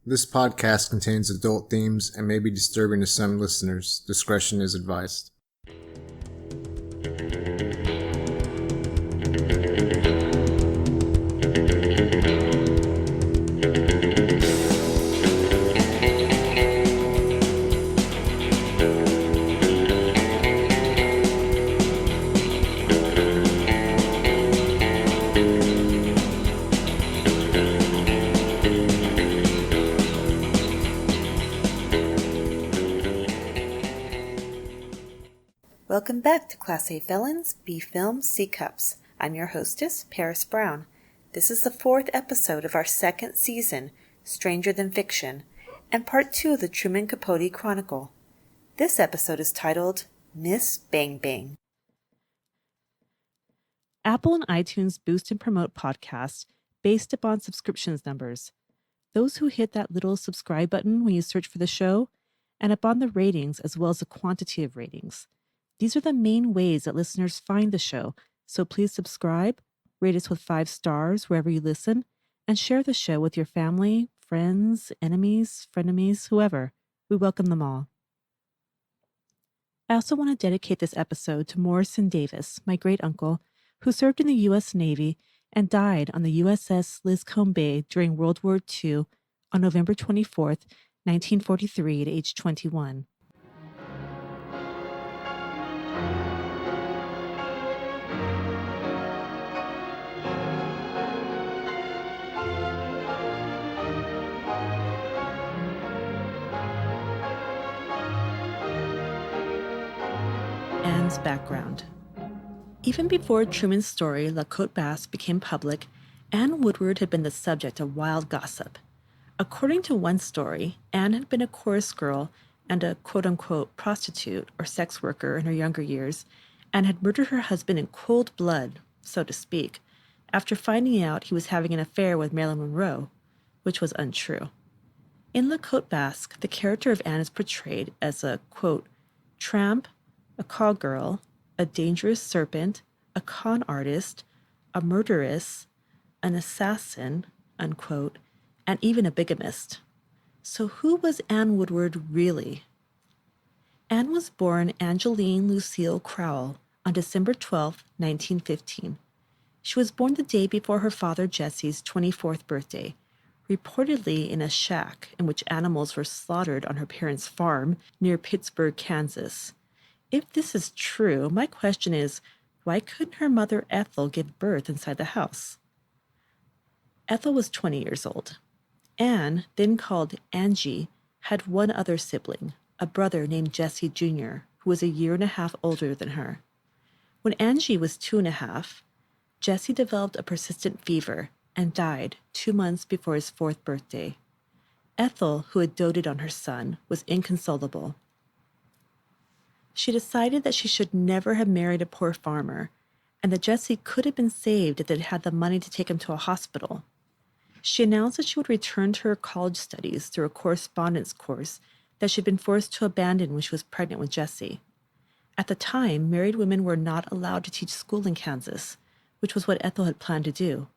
This podcast contains adult themes and may be disturbing to some listeners. Discretion is advised. Welcome back to Class A Felons, B Films, C Cups. I'm your hostess, Paris Brown. This is the fourth episode of our second season, Stranger Than Fiction, and part 2 of the Truman Capote Chronicle. This episode is titled Miss Bang Bang. Apple and iTunes boost and promote podcasts based upon subscriptions numbers. Those who hit that little subscribe button when you search for the show, and upon the ratings as well as the quantity of ratings. These are the main ways that listeners find the show, so please subscribe, rate us with 5 stars wherever you listen, and share the show with your family, friends, enemies, frenemies, whoever. We welcome them all. I also want to dedicate this episode to Morrison Davis, my great-uncle, who served in the U.S. Navy and died on the USS Liscombe Bay during World War II on November 24th, 1943 at age 21. Ann's background. Even before Truman's story, La Côte Basse, became public, Ann Woodward had been the subject of wild gossip. According to one story, Ann had been a chorus girl and a quote-unquote prostitute or sex worker in her younger years, and had murdered her husband in cold blood, so to speak, after finding out he was having an affair with Marilyn Monroe, which was untrue. In La Côte Basque, the character of Ann is portrayed as a, quote, tramp, a call girl, a dangerous serpent, a con artist, a murderess, an assassin, unquote, and even a bigamist. So who was Ann Woodward really? Ann was born Angeline Lucille Crowell on December 12, 1915. She was born the day before her father Jesse's 24th birthday, reportedly in a shack in which animals were slaughtered on her parents' farm near Pittsburgh, Kansas. If this is true, my question is, why couldn't her mother Ethel give birth inside the house? Ethel was 20 years old. Ann, then called Angie, had one other sibling, a brother named Jesse Jr., who was a year and a half older than her. When Angie was 2.5, Jesse developed a persistent fever and died 2 months before his 4th birthday. Ethel, who had doted on her son, was inconsolable. She decided that she should never have married a poor farmer, and that Jesse could have been saved if they'd had the money to take him to a hospital. She announced that she would return to her college studies through a correspondence course that she'd been forced to abandon when she was pregnant with Jesse. At the time, married women were not allowed to teach school in Kansas, which was what Ethel had planned to do.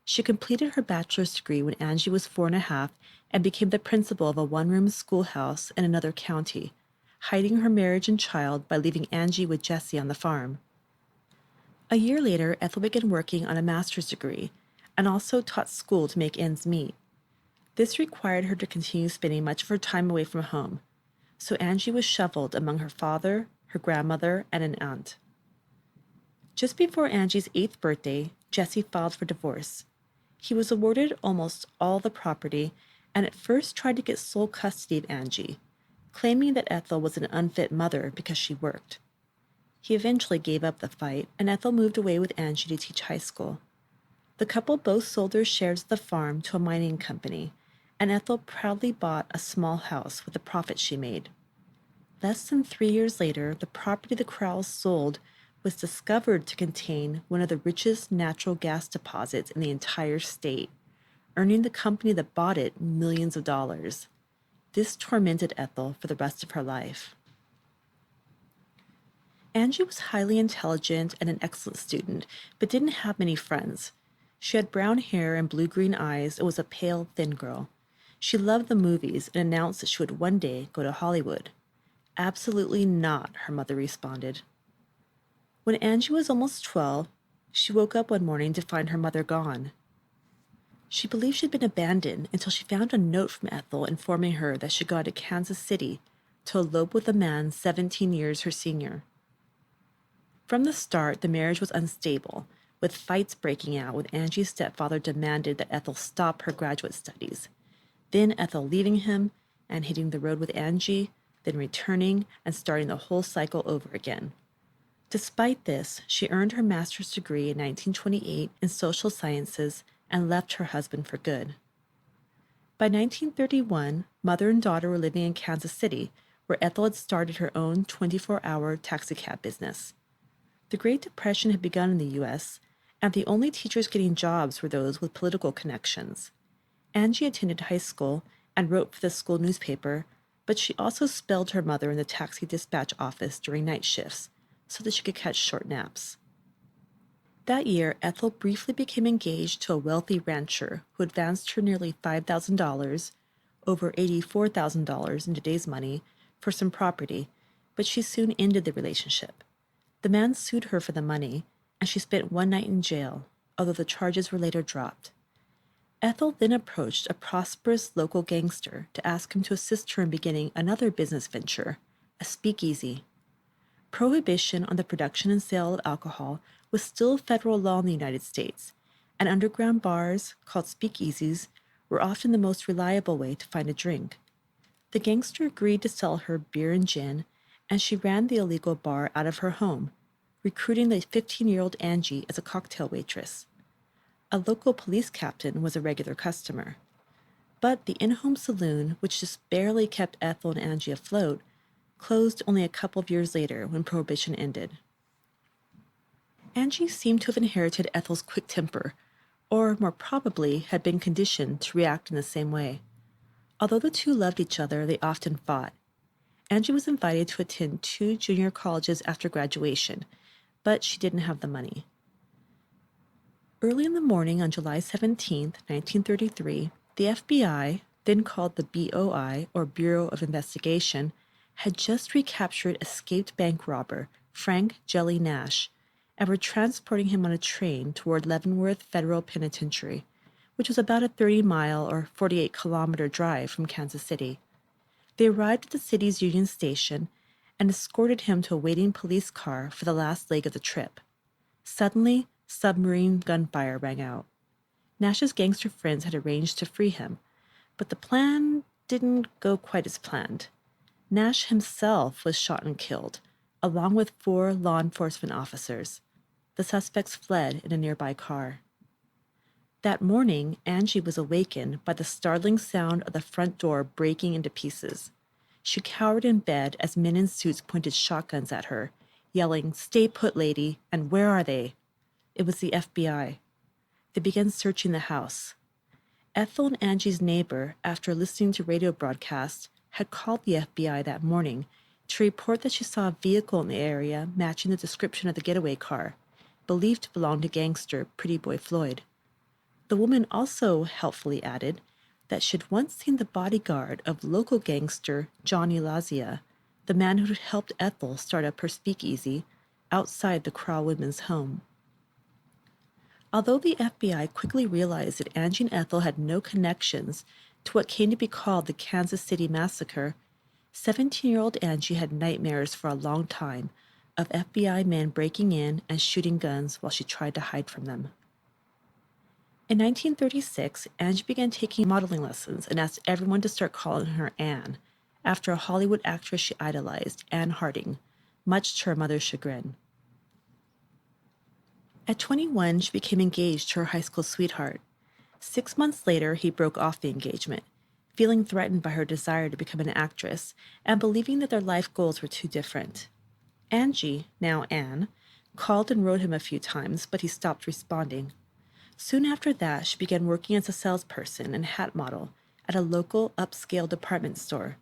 She completed her bachelor's degree when Angie was 4.5 and became the principal of a one-room schoolhouse in another county, hiding her marriage and child by leaving Angie with Jesse on the farm. A year later, Ethel began working on a master's degree and also taught school to make ends meet. This required her to continue spending much of her time away from home, so Angie was shuffled among her father, her grandmother, and an aunt. Just before Angie's 8th birthday, Jesse filed for divorce. He was awarded almost all the property and at first tried to get sole custody of Angie, claiming that Ethel was an unfit mother because she worked. He eventually gave up the fight, and Ethel moved away with Angie to teach high school. The couple both sold their shares of the farm to a mining company, and Ethel proudly bought a small house with the profit she made. Less than 3 years later, the property the Crowells sold was discovered to contain one of the richest natural gas deposits in the entire state, earning the company that bought it millions of dollars. This tormented Ethel for the rest of her life. Angie was highly intelligent and an excellent student, but didn't have many friends. She had brown hair and blue-green eyes and was a pale, thin girl. She loved the movies and announced that she would one day go to Hollywood. Absolutely not, her mother responded. When Angie was almost 12, she woke up one morning to find her mother gone. She believed she'd been abandoned until she found a note from Ethel informing her that she'd gone to Kansas City to elope with a man 17 years her senior. From the start, the marriage was unstable, with fights breaking out when Angie's stepfather demanded that Ethel stop her graduate studies. Then Ethel leaving him and hitting the road with Angie, then returning and starting the whole cycle over again. Despite this, she earned her master's degree in 1928 in social sciences and left her husband for good. By 1931, mother and daughter were living in Kansas City, where Ethel had started her own 24-hour taxicab business. The Great Depression had begun in the U.S., and the only teachers getting jobs were those with political connections. Angie attended high school and wrote for the school newspaper, but she also spelled her mother in the taxi dispatch office during night shifts so that she could catch short naps. That year, Ethel briefly became engaged to a wealthy rancher who advanced her nearly $5,000, over $84,000 in today's money, for some property, but she soon ended the relationship. The man sued her for the money, and she spent one night in jail, although the charges were later dropped. Ethel then approached a prosperous local gangster to ask him to assist her in beginning another business venture, a speakeasy. Prohibition on the production and sale of alcohol was still federal law in the United States, and underground bars, called speakeasies, were often the most reliable way to find a drink. The gangster agreed to sell her beer and gin, and she ran the illegal bar out of her home, recruiting the 15-year-old Angie as a cocktail waitress. A local police captain was a regular customer. But the in-home saloon, which just barely kept Ethel and Angie afloat, closed only a couple of years later when Prohibition ended. Angie seemed to have inherited Ethel's quick temper, or more probably had been conditioned to react in the same way. Although the two loved each other, they often fought. Angie was invited to attend 2 junior colleges after graduation, but she didn't have the money. Early in the morning on July 17, 1933, the FBI, then called the BOI, or Bureau of Investigation, had just recaptured escaped bank robber Frank Jelly Nash and were transporting him on a train toward Leavenworth Federal Penitentiary, which was about a 30-mile or 48-kilometer drive from Kansas City. They arrived at the city's Union Station and escorted him to a waiting police car for the last leg of the trip. Suddenly, submarine gunfire rang out. Nash's gangster friends had arranged to free him, but the plan didn't go quite as planned. Nash himself was shot and killed, along with 4 law enforcement officers. The suspects fled in a nearby car. That morning, Angie was awakened by the startling sound of the front door breaking into pieces. She cowered in bed as men in suits pointed shotguns at her, yelling, "Stay put, lady," and "Where are they?" It was the FBI. They began searching the house. Ethel and Angie's neighbor, after listening to radio broadcasts, had called the FBI that morning to report that she saw a vehicle in the area matching the description of the getaway car, believed to belong to gangster Pretty Boy Floyd. The woman also helpfully added that she'd once seen the bodyguard of local gangster Johnny Lazia, the man who had helped Ethel start up her speakeasy, outside the Crow women's home. Although the FBI quickly realized that Angie and Ethel had no connections to what came to be called the Kansas City Massacre, 17-year-old Angie had nightmares for a long time of FBI men breaking in and shooting guns while she tried to hide from them. In 1936, Angie began taking modeling lessons and asked everyone to start calling her Ann, after a Hollywood actress she idolized, Ann Harding, much to her mother's chagrin. At 21, she became engaged to her high school sweetheart. 6 months later, he broke off the engagement, feeling threatened by her desire to become an actress and believing that their life goals were too different. Angie, now Ann, called and wrote him a few times, but he stopped responding. Soon after that, she began working as a salesperson and hat model at a local upscale department store.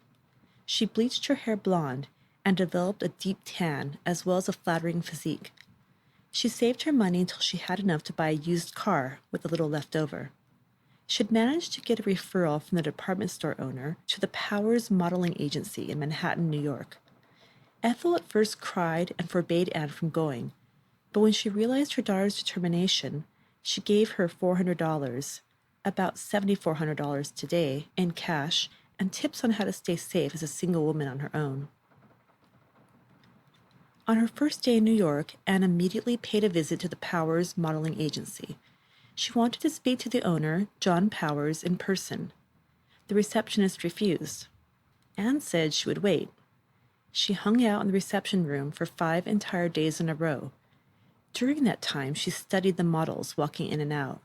She bleached her hair blonde and developed a deep tan as well as a flattering physique. She saved her money until she had enough to buy a used car with a little left over. She'd managed to get a referral from the department store owner to the Powers Modeling Agency in Manhattan, New York. Ethel at first cried and forbade Anne from going, but when she realized her daughter's determination, she gave her $400, about $7,400 today, in cash, and tips on how to stay safe as a single woman on her own. On her first day in New York, Anne immediately paid a visit to the Powers Modeling Agency. She wanted to speak to the owner, John Powers, in person. The receptionist refused. Anne said she would wait. She hung out in the reception room for 5 entire days in a row. During that time, she studied the models walking in and out.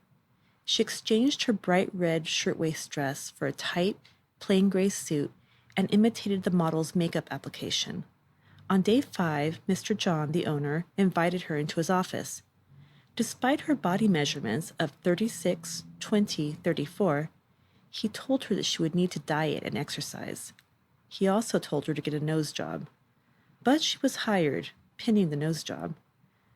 She exchanged her bright red shirtwaist dress for a tight, plain gray suit and imitated the model's makeup application. On day 5, Mr. John, the owner, invited her into his office. Despite her body measurements of 36, 20, 34, he told her that she would need to diet and exercise. He also told her to get a nose job. But she was hired, pinning the nose job.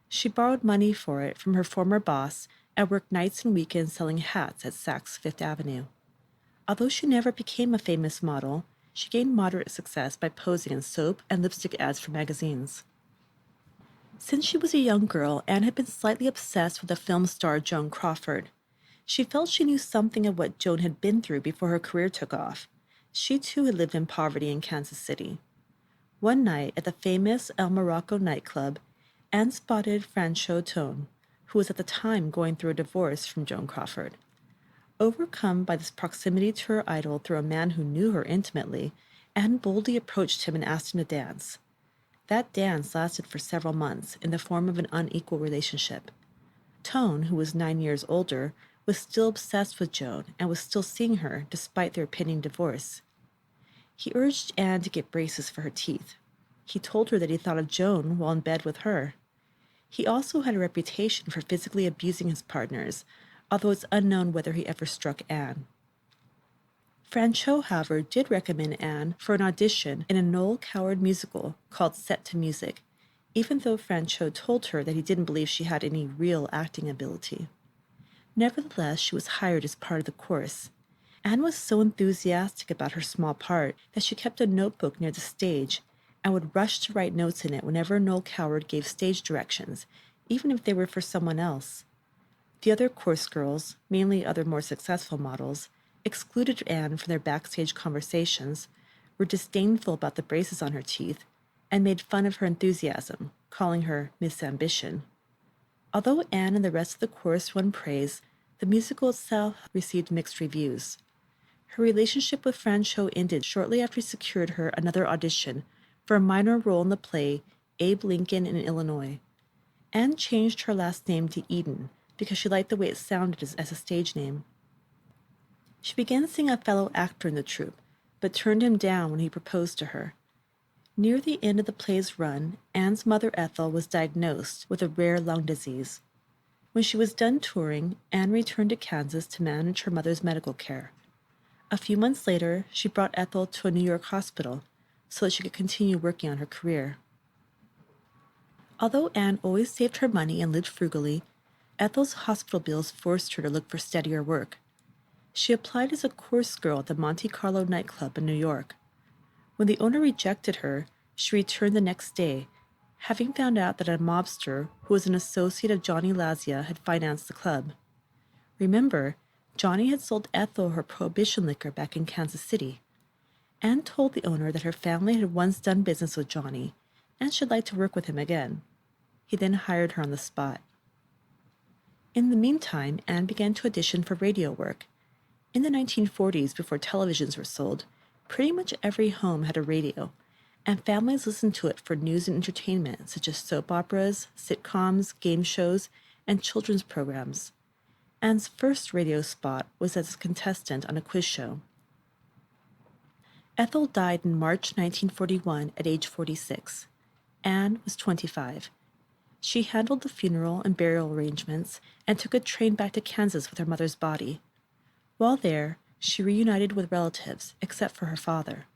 She borrowed money for it from her former boss and worked nights and weekends selling hats at Saks Fifth Avenue. Although she never became a famous model, she gained moderate success by posing in soap and lipstick ads for magazines. Since she was a young girl, Anne had been slightly obsessed with the film star Joan Crawford. She felt she knew something of what Joan had been through before her career took off. She too had lived in poverty in Kansas City. One night at the famous El Morocco nightclub, Anne spotted Franchot Tone, who was at the time going through a divorce from Joan Crawford. Overcome by this proximity to her idol through a man who knew her intimately, Anne boldly approached him and asked him to dance. That dance lasted for several months in the form of an unequal relationship. Tone, who was 9 years older, was still obsessed with Joan and was still seeing her despite their pending divorce. He urged Anne to get braces for her teeth. He told her that he thought of Joan while in bed with her. He also had a reputation for physically abusing his partners, although it's unknown whether he ever struck Anne. Franchot, however, did recommend Anne for an audition in a Noel Coward musical called Set to Music, even though Franchot told her that he didn't believe she had any real acting ability. Nevertheless, she was hired as part of the course. Anne was so enthusiastic about her small part that she kept a notebook near the stage and would rush to write notes in it whenever Noel Coward gave stage directions, even if they were for someone else. The other course girls, mainly other more successful models, excluded Anne from their backstage conversations, were disdainful about the braces on her teeth, and made fun of her enthusiasm, calling her Miss Ambition. Although Anne and the rest of the course won praise, the musical itself received mixed reviews. Her relationship with Franchot ended shortly after he secured her another audition for a minor role in the play Abe Lincoln in Illinois. Anne changed her last name to Eden because she liked the way it sounded as a stage name. She began seeing a fellow actor in the troupe, but turned him down when he proposed to her. Near the end of the play's run, Anne's mother Ethel was diagnosed with a rare lung disease. When she was done touring, Anne returned to Kansas to manage her mother's medical care. A few months later, she brought Ethel to a New York hospital so that she could continue working on her career. Although Anne always saved her money and lived frugally, Ethel's hospital bills forced her to look for steadier work. She applied as a course girl at the Monte Carlo nightclub in New York. When the owner rejected her, she returned the next day, having found out that a mobster who was an associate of Johnny Lazia had financed the club. Remember, Johnny had sold Ethel her prohibition liquor back in Kansas City. Anne told the owner that her family had once done business with Johnny and should like to work with him again. He then hired her on the spot. In the meantime, Anne began to audition for radio work. In the 1940s, before televisions were sold, pretty much every home had a radio, and families listened to it for news and entertainment, such as soap operas, sitcoms, game shows, and children's programs. Anne's first radio spot was as a contestant on a quiz show. Ethel died in March 1941 at age 46. Anne was 25. She handled the funeral and burial arrangements and took a train back to Kansas with her mother's body. While there, she reunited with relatives, except for her father.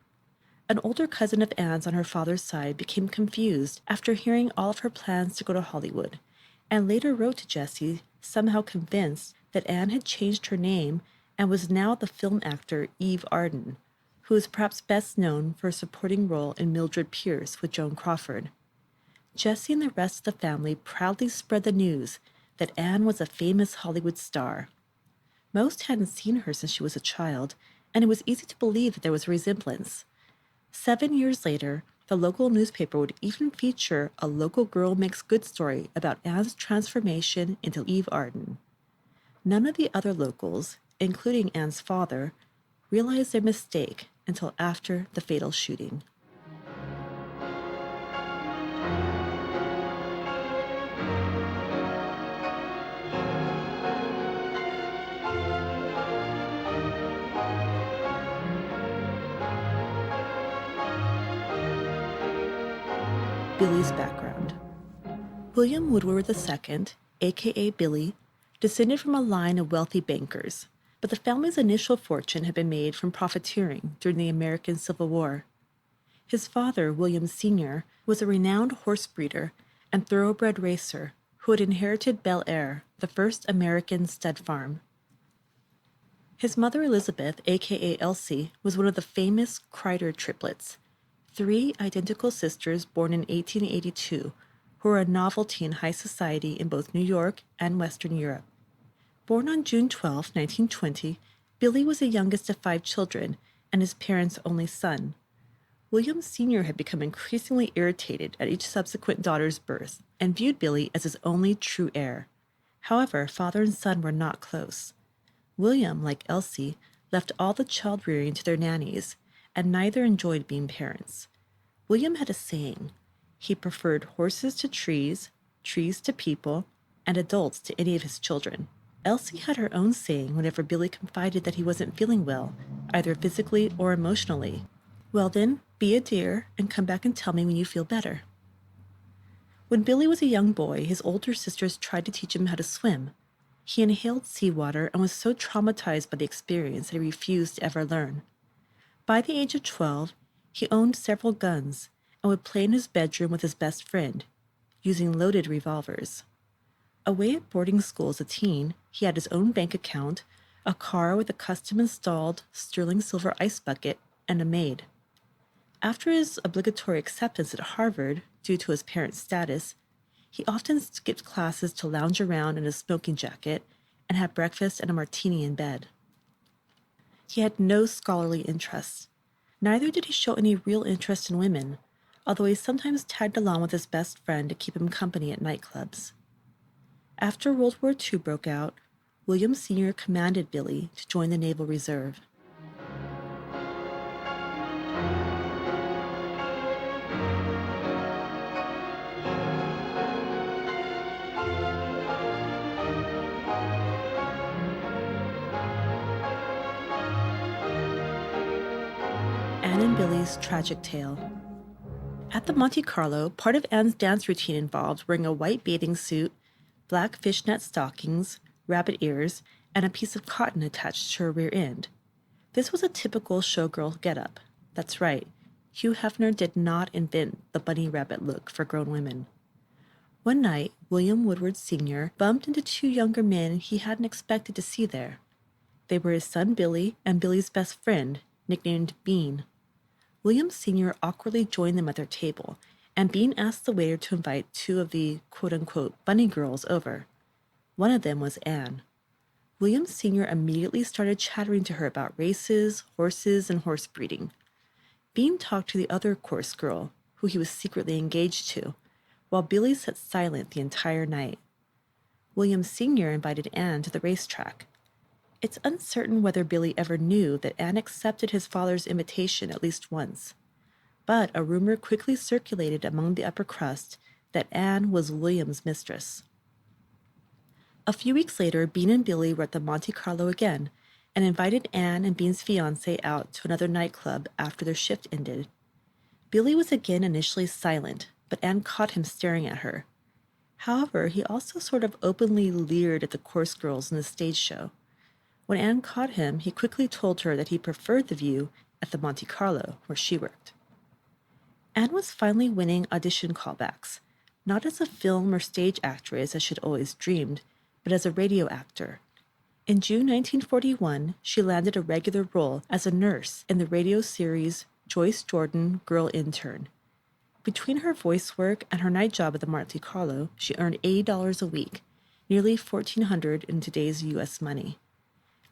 An older cousin of Anne's on her father's side became confused after hearing all of her plans to go to Hollywood, and later wrote to Jessie, somehow convinced that Anne had changed her name and was now the film actor Eve Arden, who is perhaps best known for a supporting role in Mildred Pierce with Joan Crawford. Jessie and the rest of the family proudly spread the news that Anne was a famous Hollywood star. Most hadn't seen her since she was a child, and it was easy to believe that there was a resemblance. 7 years later, the local newspaper would even feature a local girl makes good story about Anne's transformation into Eve Arden. None of the other locals, including Anne's father, realized their mistake until after the fatal shooting. Billy's background. William Woodward II, aka Billy, descended from a line of wealthy bankers, but the family's initial fortune had been made from profiteering during the American Civil War. His father, William Sr., was a renowned horse breeder and thoroughbred racer who had inherited Bel Air, the first American stud farm. His mother, Elizabeth, aka Elsie, was one of the famous Kreider triplets, 3 identical sisters born in 1882, who were a novelty in high society in both New York and Western Europe. Born on June 12, 1920, Billy was the youngest of 5 children and his parents' only son. William Sr. had become increasingly irritated at each subsequent daughter's birth and viewed Billy as his only true heir. However, father and son were not close. William, like Elsie, left all the child rearing to their nannies, and neither enjoyed being parents. William had a saying: he preferred horses to trees, trees to people, and adults to any of his children. Elsie had her own saying whenever Billy confided that he wasn't feeling well, either physically or emotionally. Well then, be a dear and come back and tell me when you feel better. When Billy was a young boy, his older sisters tried to teach him how to swim. He inhaled seawater and was so traumatized by the experience that he refused to ever learn. By the age of 12, he owned several guns and would play in his bedroom with his best friend, using loaded revolvers. Away at boarding school as a teen, he had his own bank account, a car with a custom-installed sterling silver ice bucket, and a maid. After his obligatory acceptance at Harvard, due to his parents' status, he often skipped classes to lounge around in a smoking jacket and have breakfast and a martini in bed. He had no scholarly interests. Neither did he show any real interest in women, although he sometimes tagged along with his best friend to keep him company at nightclubs. After World War II broke out, William Sr. commanded Billy to join the Naval Reserve. Ann and Billy's tragic tale. At the Monte Carlo, part of Anne's dance routine involved wearing a white bathing suit, black fishnet stockings, rabbit ears, and a piece of cotton attached to her rear end. This was a typical showgirl getup. That's right, Hugh Hefner did not invent the bunny rabbit look for grown women. One night, William Woodward Sr. bumped into 2 younger men he hadn't expected to see there. They were his son Billy and Billy's best friend, nicknamed Bean. William Sr. awkwardly joined them at their table, and Bean asked the waiter to invite 2 of the quote-unquote bunny girls over. One of them was Anne. William Sr. immediately started chattering to her about races, horses, and horse breeding. Bean talked to the other course girl, who he was secretly engaged to, while Billy sat silent the entire night. William Sr. invited Anne to the racetrack. It's uncertain whether Billy ever knew that Anne accepted his father's invitation at least once, but a rumor quickly circulated among the upper crust that Anne was William's mistress. A few weeks later, Bean and Billy were at the Monte Carlo again and invited Anne and Bean's fiancé out to another nightclub after their shift ended. Billy was again initially silent, but Anne caught him staring at her. However, he also sort of openly leered at the course girls in the stage show. When Anne caught him, he quickly told her that he preferred the view at the Monte Carlo, where she worked. Anne was finally winning audition callbacks, not as a film or stage actress as she'd always dreamed, but as a radio actor. In June 1941, she landed a regular role as a nurse in the radio series Joyce Jordan Girl Intern. Between her voice work and her night job at the Monte Carlo, she earned $80 a week, nearly $1,400 in today's U.S. money.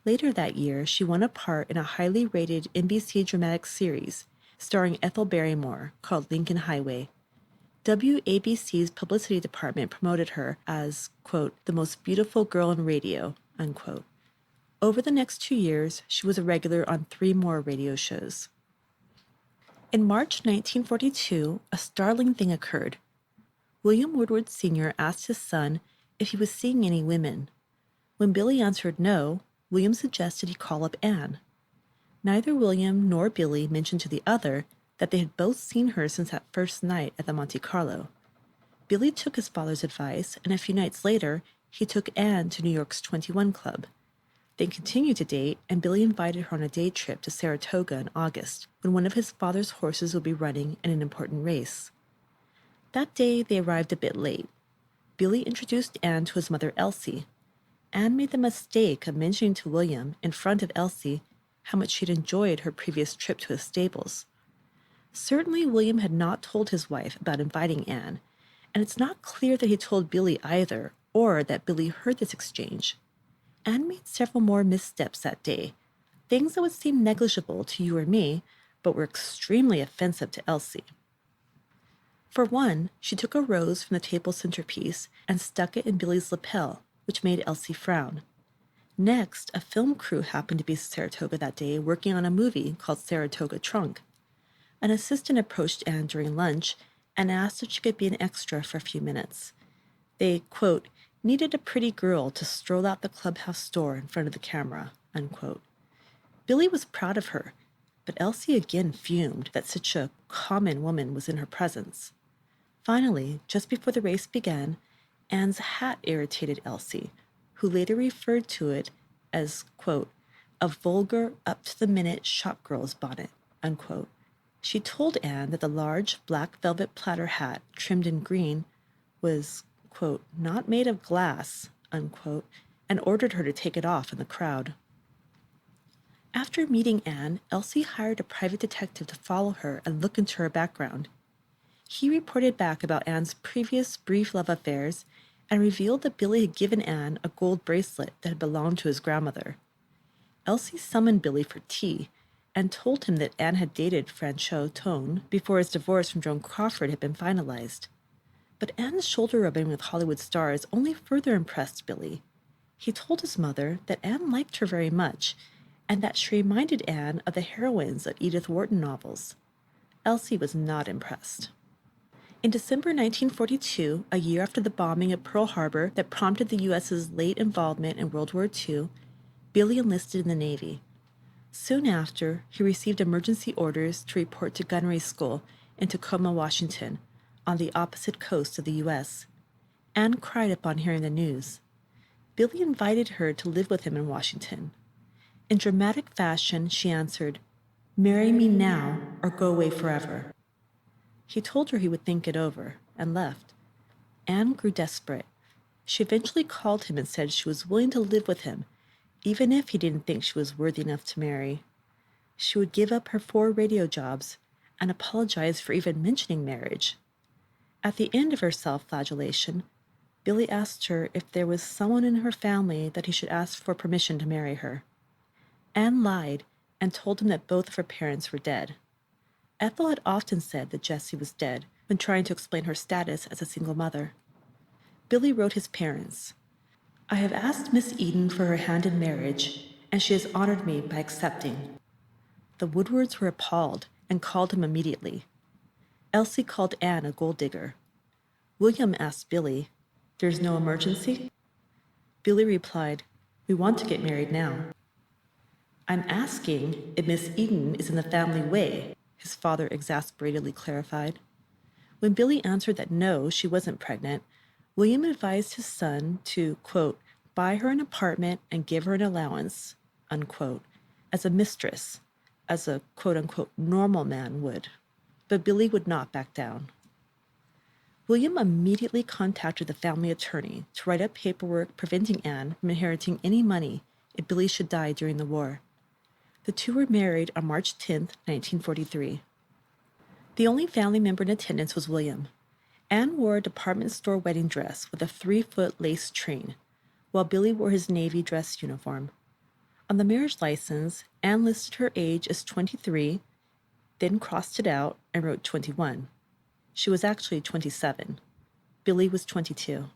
Later that year, she won a part in a highly rated NBC dramatic series starring Ethel Barrymore called Lincoln Highway. WABC's publicity department promoted her as, quote, the most beautiful girl in radio, unquote. Over the next 2 years, she was a regular on 3 more radio shows. In March 1942, a startling thing occurred. William Woodward Sr. asked his son if he was seeing any women. When Billy answered no, William suggested he call up Ann. Neither William nor Billy mentioned to the other that they had both seen her since that first night at the Monte Carlo. Billy took his father's advice, and a few nights later, he took Ann to New York's 21 Club. They continued to date, and Billy invited her on a day trip to Saratoga in August, when one of his father's horses would be running in an important race. That day, they arrived a bit late. Billy introduced Ann to his mother, Elsie. Ann made the mistake of mentioning to William, in front of Elsie, how much she'd enjoyed her previous trip to his stables. Certainly, William had not told his wife about inviting Ann, and it's not clear that he told Billy either, or that Billy heard this exchange. Ann made several more missteps that day, things that would seem negligible to you or me, but were extremely offensive to Elsie. For one, she took a rose from the table centerpiece and stuck it in Billy's lapel, which made Elsie frown. Next, a film crew happened to be in Saratoga that day working on a movie called Saratoga Trunk. An assistant approached Ann during lunch and asked if she could be an extra for a few minutes. They, quote, needed a pretty girl to stroll out the clubhouse door in front of the camera, unquote. Billy was proud of her, but Elsie again fumed that such a common woman was in her presence. Finally, just before the race began, Ann's hat irritated Elsie, who later referred to it as, quote, a vulgar, up-to-the-minute shopgirl's bonnet, unquote. She told Ann that the large black velvet platter hat trimmed in green was, quote, not made of glass, unquote, and ordered her to take it off in the crowd. After meeting Ann, Elsie hired a private detective to follow her and look into her background. He reported back about Ann's previous brief love affairs and revealed that Billy had given Ann a gold bracelet that had belonged to his grandmother. Elsie summoned Billy for tea and told him that Ann had dated Franchot Tone before his divorce from Joan Crawford had been finalized. But Ann's shoulder rubbing with Hollywood stars only further impressed Billy. He told his mother that Ann liked her very much, and that she reminded Ann of the heroines of Edith Wharton novels. Elsie was not impressed. In December 1942, a year after the bombing of Pearl Harbor that prompted the U.S.'s late involvement in World War II, Billy enlisted in the Navy. Soon after, he received emergency orders to report to gunnery school in Tacoma, Washington, on the opposite coast of the U.S. Ann cried upon hearing the news. Billy invited her to live with him in Washington. In dramatic fashion, she answered, "Marry me now or go away forever." He told her he would think it over, and left. Ann grew desperate. She eventually called him and said she was willing to live with him, even if he didn't think she was worthy enough to marry. She would give up her 4 radio jobs and apologize for even mentioning marriage. At the end of her self-flagellation, Billy asked her if there was someone in her family that he should ask for permission to marry her. Ann lied and told him that both of her parents were dead. Ethel had often said that Jessie was dead when trying to explain her status as a single mother. Billy wrote his parents, "I have asked Miss Eden for her hand in marriage, and she has honored me by accepting." The Woodwards were appalled and called him immediately. Elsie called Ann a gold digger. William asked Billy, "There's no emergency?" Billy replied, "We want to get married now." "I'm asking if Miss Eden is in the family way," his father exasperatedly clarified. When Billy answered that no, she wasn't pregnant, William advised his son to, quote, buy her an apartment and give her an allowance, unquote, as a mistress, as a quote-unquote normal man would. But Billy would not back down. William immediately contacted the family attorney to write up paperwork preventing Ann from inheriting any money if Billy should die during the war. The two were married on March 10, 1943. The only family member in attendance was William. Ann wore a department store wedding dress with a 3-foot lace train, while Billy wore his navy dress uniform. On the marriage license, Ann listed her age as 23, then crossed it out and wrote 21. She was actually 27. Billy was 22.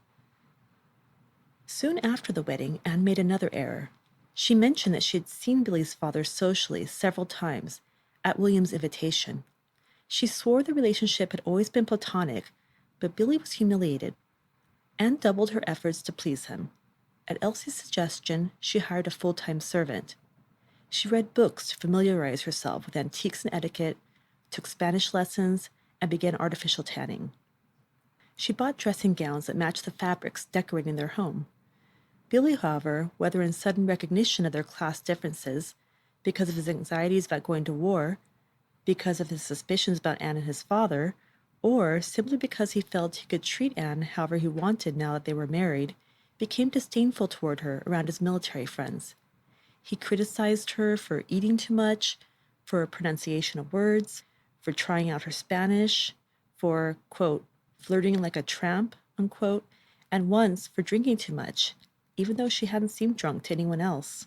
Soon after the wedding, Ann made another error. She mentioned that she had seen Billy's father socially several times, at William's invitation. She swore the relationship had always been platonic, but Billy was humiliated. Ann doubled her efforts to please him. At Elsie's suggestion, she hired a full-time servant. She read books to familiarize herself with antiques and etiquette, took Spanish lessons, and began artificial tanning. She bought dressing gowns that matched the fabrics decorating their home. Billy, however, whether in sudden recognition of their class differences, because of his anxieties about going to war, because of his suspicions about Ann and his father, or simply because he felt he could treat Ann however he wanted now that they were married, became disdainful toward her around his military friends. He criticized her for eating too much, for pronunciation of words, for trying out her Spanish, for, quote, flirting like a tramp, unquote, and once for drinking too much, even though she hadn't seemed drunk to anyone else.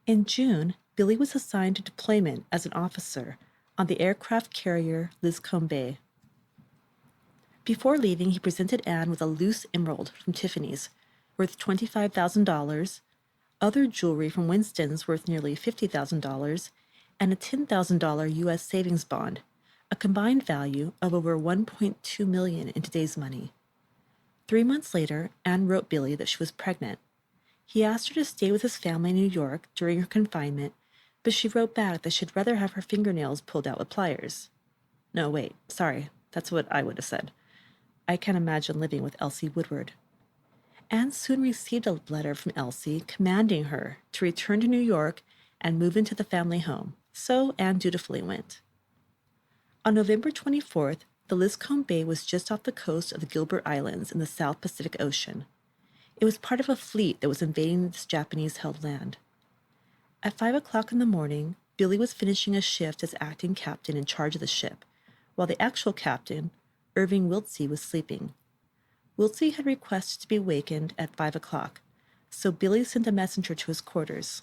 In June, Billy was assigned to deployment as an officer on the aircraft carrier Liscombe Bay. Before leaving, he presented Ann with a loose emerald from Tiffany's, worth $25,000, other jewelry from Winston's worth nearly $50,000, and a $10,000 U.S. savings bond, a combined value of over $1.2 million in today's money. 3 months later, Ann wrote Billy that she was pregnant. He asked her to stay with his family in New York during her confinement, but she wrote back that she'd rather have her fingernails pulled out with pliers. No, wait, sorry, that's what I would have said. I can't imagine living with Elsie Woodward. Ann soon received a letter from Elsie commanding her to return to New York and move into the family home, so Ann dutifully went. On November 24th, the Liscombe Bay was just off the coast of the Gilbert Islands in the South Pacific Ocean. It was part of a fleet that was invading this Japanese-held land. At 5 o'clock in the morning, Billy was finishing a shift as acting captain in charge of the ship, while the actual captain, Irving Wiltsey, was sleeping. Wiltsey had requested to be wakened at 5 o'clock, so Billy sent a messenger to his quarters.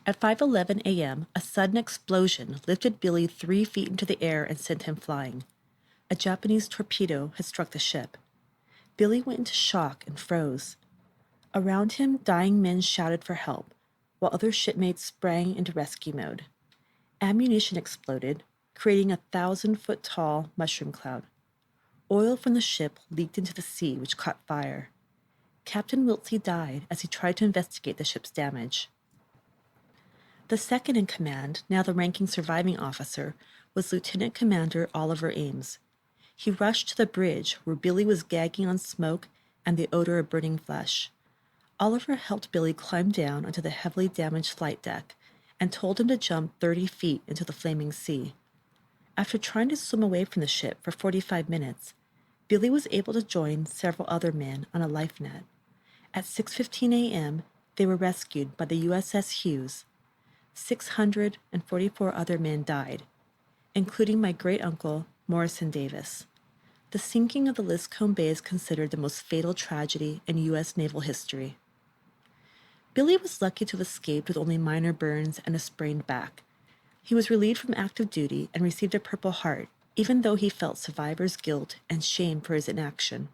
At 5:11 a.m., a sudden explosion lifted Billy 3 feet into the air and sent him flying. A Japanese torpedo had struck the ship. Billy went into shock and froze. Around him, dying men shouted for help, while other shipmates sprang into rescue mode. Ammunition exploded, creating a 1,000-foot-tall mushroom cloud. Oil from the ship leaked into the sea, which caught fire. Captain Wiltsey died as he tried to investigate the ship's damage. The second in command, now the ranking surviving officer, was Lieutenant Commander Oliver Ames. He rushed to the bridge where Billy was gagging on smoke and the odor of burning flesh. Oliver helped Billy climb down onto the heavily damaged flight deck and told him to jump 30 feet into the flaming sea. After trying to swim away from the ship for 45 minutes, Billy was able to join several other men on a life net. At 6:15 a.m., they were rescued by the USS Hughes. 644 other men died, including my great-uncle, Morrison Davis. The sinking of the Liscombe Bay is considered the most fatal tragedy in U.S. naval history. Billy was lucky to have escaped with only minor burns and a sprained back. He was relieved from active duty and received a Purple Heart, even though he felt survivor's guilt and shame for his inaction.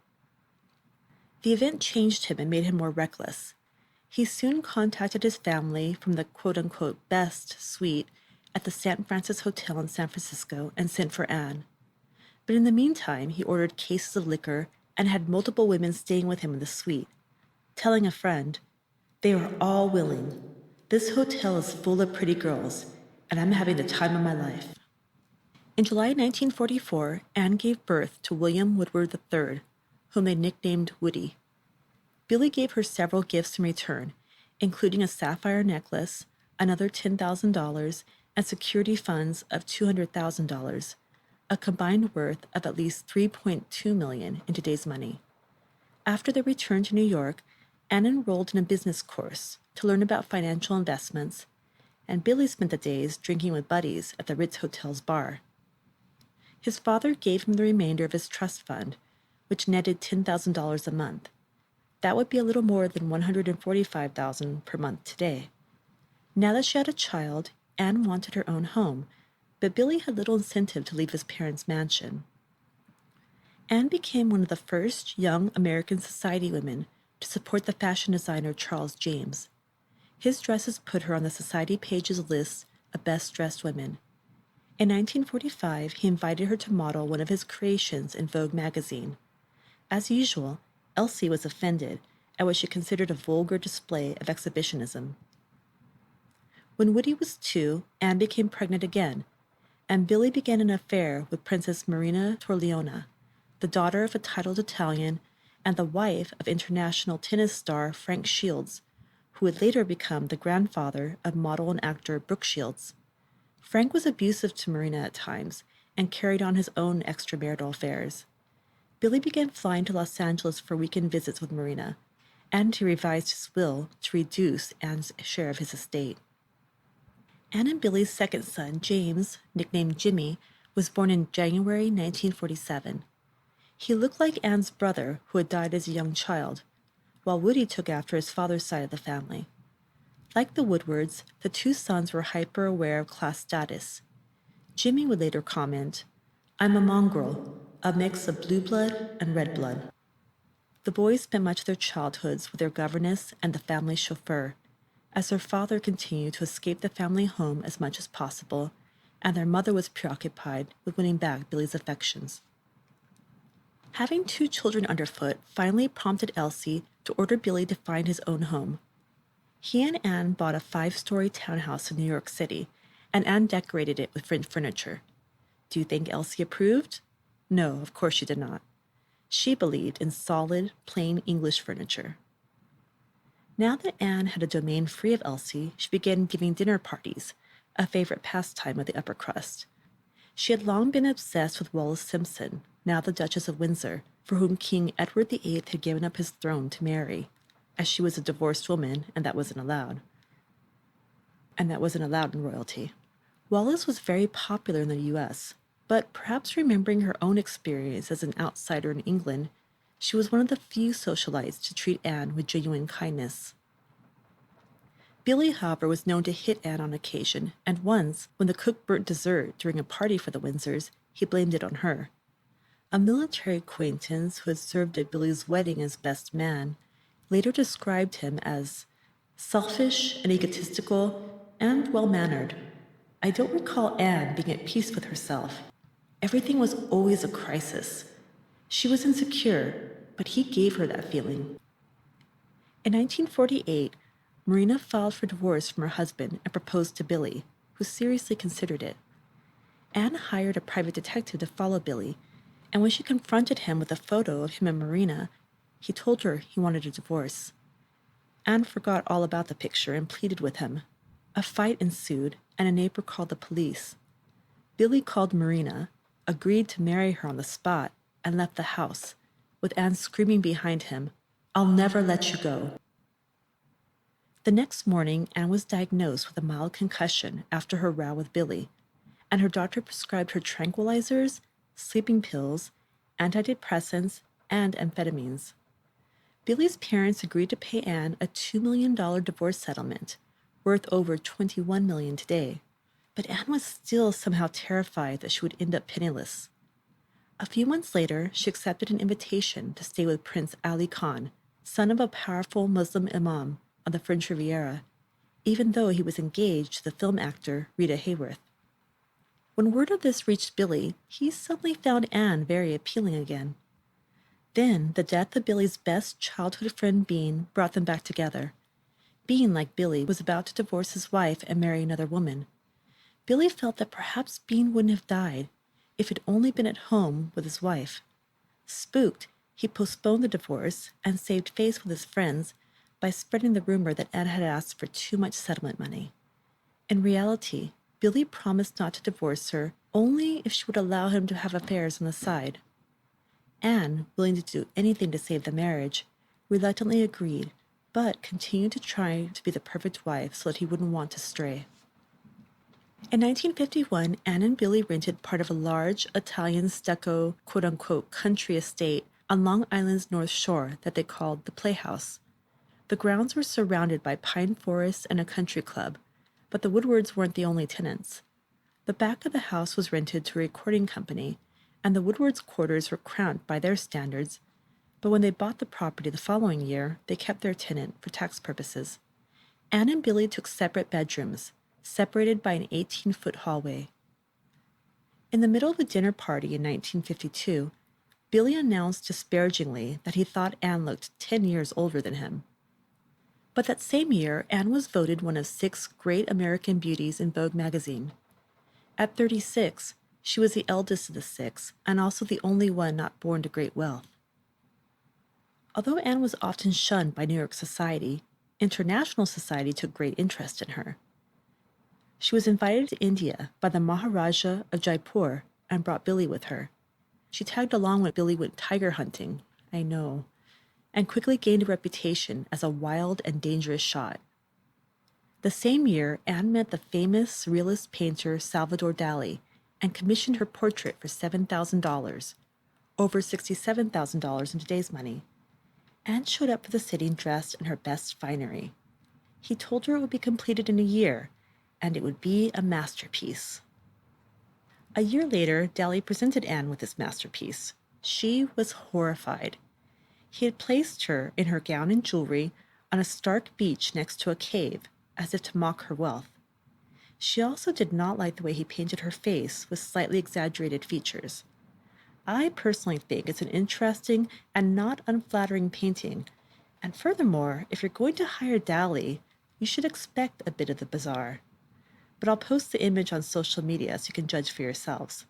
The event changed him and made him more reckless. He soon contacted his family from the quote-unquote best suite at the San Francis Hotel in San Francisco and sent for Ann. But in the meantime, he ordered cases of liquor and had multiple women staying with him in the suite, telling a friend, "They are all willing. This hotel is full of pretty girls, and I'm having the time of my life." In July 1944, Ann gave birth to William Woodward III, whom they nicknamed Woody. Billy gave her several gifts in return, including a sapphire necklace, another $10,000, and security funds of $200,000, a combined worth of at least $3.2 million in today's money. After their return to New York, Anne enrolled in a business course to learn about financial investments, and Billy spent the days drinking with buddies at the Ritz Hotel's bar. His father gave him the remainder of his trust fund, which netted $10,000 a month. That would be a little more than $145,000 per month today. Now that she had a child, Anne wanted her own home, but Billy had little incentive to leave his parents' mansion. Anne became one of the first young American society women to support the fashion designer Charles James. His dresses put her on the society page's list of best-dressed women. In 1945, he invited her to model one of his creations in Vogue magazine. As usual, Elsie was offended at what she considered a vulgar display of exhibitionism. When Woody was 2, Anne became pregnant again, and Billy began an affair with Princess Marina Torliona, the daughter of a titled Italian and the wife of international tennis star Frank Shields, who would later become the grandfather of model and actor Brooke Shields. Frank was abusive to Marina at times and carried on his own extramarital affairs. Billy began flying to Los Angeles for weekend visits with Marina, and he revised his will to reduce Anne's share of his estate. Ann and Billy's second son, James, nicknamed Jimmy, was born in January 1947. He looked like Anne's brother, who had died as a young child, while Woody took after his father's side of the family. Like the Woodwards, the two sons were hyper-aware of class status. Jimmy would later comment, "I'm a mongrel, a mix of blue blood and red blood." The boys spent much of their childhoods with their governess and the family chauffeur, as their father continued to escape the family home as much as possible, and their mother was preoccupied with winning back Billy's affections. Having 2 children underfoot finally prompted Elsie to order Billy to find his own home. He and Anne bought a 5-story townhouse in New York City, and Anne decorated it with French furniture. Do you think Elsie approved? No, of course she did not. She believed in solid, plain English furniture. Now that Anne had a domain free of Elsie, she began giving dinner parties, a favorite pastime of the upper crust. She had long been obsessed with Wallis Simpson, now the Duchess of Windsor, for whom King Edward VIII had given up his throne to Mary, as she was a divorced woman, and that wasn't allowed. And that wasn't allowed in royalty. Wallis was very popular in the U.S., but perhaps remembering her own experience as an outsider in England, she was one of the few socialites to treat Anne with genuine kindness. Billy, however, was known to hit Anne on occasion, and once, when the cook burnt dessert during a party for the Windsors, he blamed it on her. A military acquaintance who had served at Billy's wedding as best man later described him as selfish and egotistical and well-mannered. I don't recall Anne being at peace with herself. Everything was always a crisis. She was insecure, but he gave her that feeling. In 1948, Marina filed for divorce from her husband and proposed to Billy, who seriously considered it. Anne hired a private detective to follow Billy, and when she confronted him with a photo of him and Marina, he told her he wanted a divorce. Anne forgot all about the picture and pleaded with him. A fight ensued, and a neighbor called the police. Billy called Marina, agreed to marry her on the spot, and left the house, with Anne screaming behind him, "I'll never let you go." The next morning, Anne was diagnosed with a mild concussion after her row with Billy, and her doctor prescribed her tranquilizers, sleeping pills, antidepressants, and amphetamines. Billy's parents agreed to pay Anne a $2 million divorce settlement, worth over $21 million today, but Anne was still somehow terrified that she would end up penniless. A few months later, she accepted an invitation to stay with Prince Ali Khan, son of a powerful Muslim imam on the French Riviera, even though he was engaged to the film actor Rita Hayworth. When word of this reached Billy, he suddenly found Anne very appealing again. Then, the death of Billy's best childhood friend Bean brought them back together. Bean, like Billy, was about to divorce his wife and marry another woman. Billy felt that perhaps Bean wouldn't have died if he'd only been at home with his wife. Spooked, he postponed the divorce and saved face with his friends by spreading the rumor that Anne had asked for too much settlement money. In reality, Billy promised not to divorce her only if she would allow him to have affairs on the side. Anne, willing to do anything to save the marriage, reluctantly agreed, but continued to try to be the perfect wife so that he wouldn't want to stray. In 1951, Ann and Billy rented part of a large Italian stucco, quote-unquote, country estate on Long Island's North Shore that they called the Playhouse. The grounds were surrounded by pine forests and a country club, but the Woodwards weren't the only tenants. The back of the house was rented to a recording company, and the Woodwards' quarters were cramped by their standards, but when they bought the property the following year, they kept their tenant for tax purposes. Ann and Billy took separate bedrooms, separated by an 18-foot hallway. In the middle of a dinner party in 1952, Billy announced disparagingly that he thought Ann looked 10 years older than him. But that same year, Ann was voted one of 6 great American beauties in Vogue magazine. At 36, she was the eldest of the 6, and also the only one not born to great wealth. Although Ann was often shunned by New York society, international society took great interest in her. She was invited to India by the Maharaja of Jaipur and brought Billy with her. She tagged along when Billy went tiger hunting, I know, and quickly gained a reputation as a wild and dangerous shot. The same year, Ann met the famous surrealist painter Salvador Dali and commissioned her portrait for $7,000, over $67,000 in today's money. Ann showed up for the sitting dressed in her best finery. He told her it would be completed in a year, and it would be a masterpiece. A year later, Dali presented Ann with his masterpiece. She was horrified. He had placed her in her gown and jewelry on a stark beach next to a cave, as if to mock her wealth. She also did not like the way he painted her face with slightly exaggerated features. I personally think it's an interesting and not unflattering painting, and furthermore, if you're going to hire Dali, you should expect a bit of the bizarre. But I'll post the image on social media so you can judge for yourselves.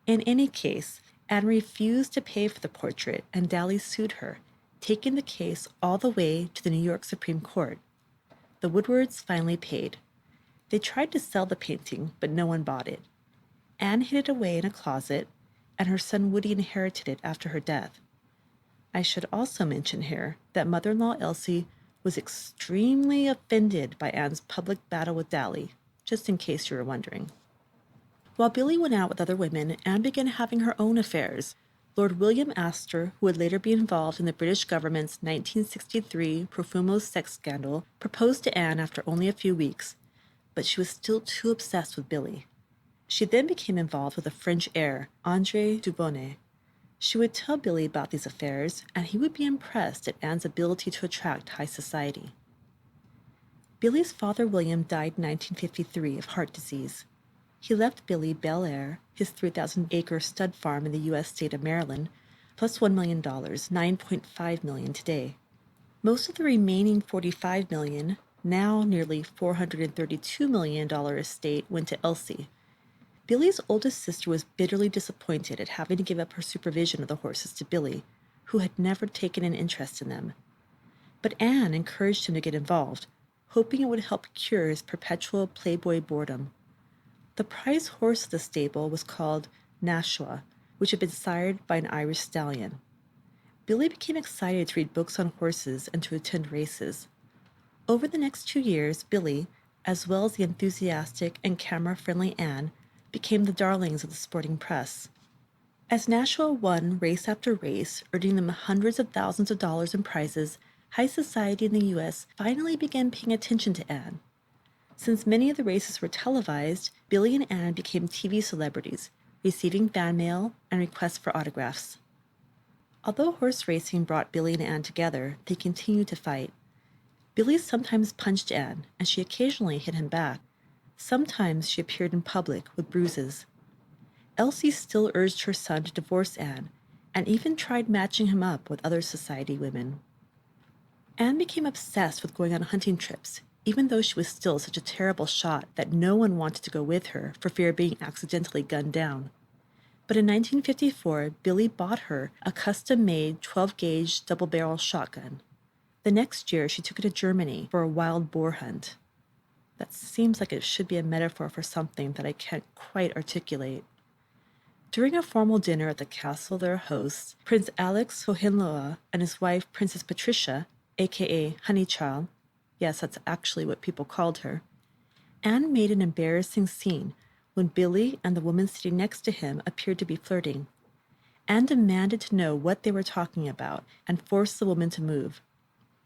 In any case, Ann refused to pay for the portrait, and Dali sued her, taking the case all the way to the New York Supreme Court. The Woodwards finally paid. They tried to sell the painting, but no one bought it. Ann hid it away in a closet, and her son Woody inherited it after her death. I should also mention here that mother-in-law Elsie was extremely offended by Ann's public battle with Dali, just in case you were wondering. While Billy went out with other women, Ann began having her own affairs. Lord William Astor, who would later be involved in the British government's 1963 Profumo sex scandal, proposed to Ann after only a few weeks, but she was still too obsessed with Billy. She then became involved with a French heir, André Dubonnet. She would tell Billy about these affairs, and he would be impressed at Ann's ability to attract high society. Billy's father, William, died in 1953 of heart disease. He left Billy Bel Air, his 3,000-acre stud farm in the U.S. state of Maryland, plus $1 million, $9.5 million today. Most of the remaining $45 million, now nearly $432 million estate, went to Elsie. Billy's oldest sister was bitterly disappointed at having to give up her supervision of the horses to Billy, who had never taken an interest in them. But Ann encouraged him to get involved, hoping it would help cure his perpetual playboy boredom. The prize horse of the stable was called Nashua, which had been sired by an Irish stallion. Billy became excited to read books on horses and to attend races. Over the next 2 years, Billy, as well as the enthusiastic and camera-friendly Ann, became the darlings of the sporting press. As Nashua won race after race, earning them hundreds of thousands of dollars in prizes, high society in the U.S. finally began paying attention to Ann. Since many of the races were televised, Billy and Ann became TV celebrities, receiving fan mail and requests for autographs. Although horse racing brought Billy and Ann together, they continued to fight. Billy sometimes punched Ann, and she occasionally hit him back. Sometimes she appeared in public with bruises. Elsie still urged her son to divorce Ann, and even tried matching him up with other society women. Ann became obsessed with going on hunting trips, even though she was still such a terrible shot that no one wanted to go with her for fear of being accidentally gunned down. But in 1954, Billy bought her a custom-made 12-gauge double-barrel shotgun. The next year, she took it to Germany for a wild boar hunt. That seems like it should be a metaphor for something that I can't quite articulate. During a formal dinner at the castle of their hosts, Prince Alex Hohenlohe and his wife, Princess Patricia, aka Honeychild, yes, that's actually what people called her, Ann made an embarrassing scene when Billy and the woman sitting next to him appeared to be flirting. Ann demanded to know what they were talking about and forced the woman to move.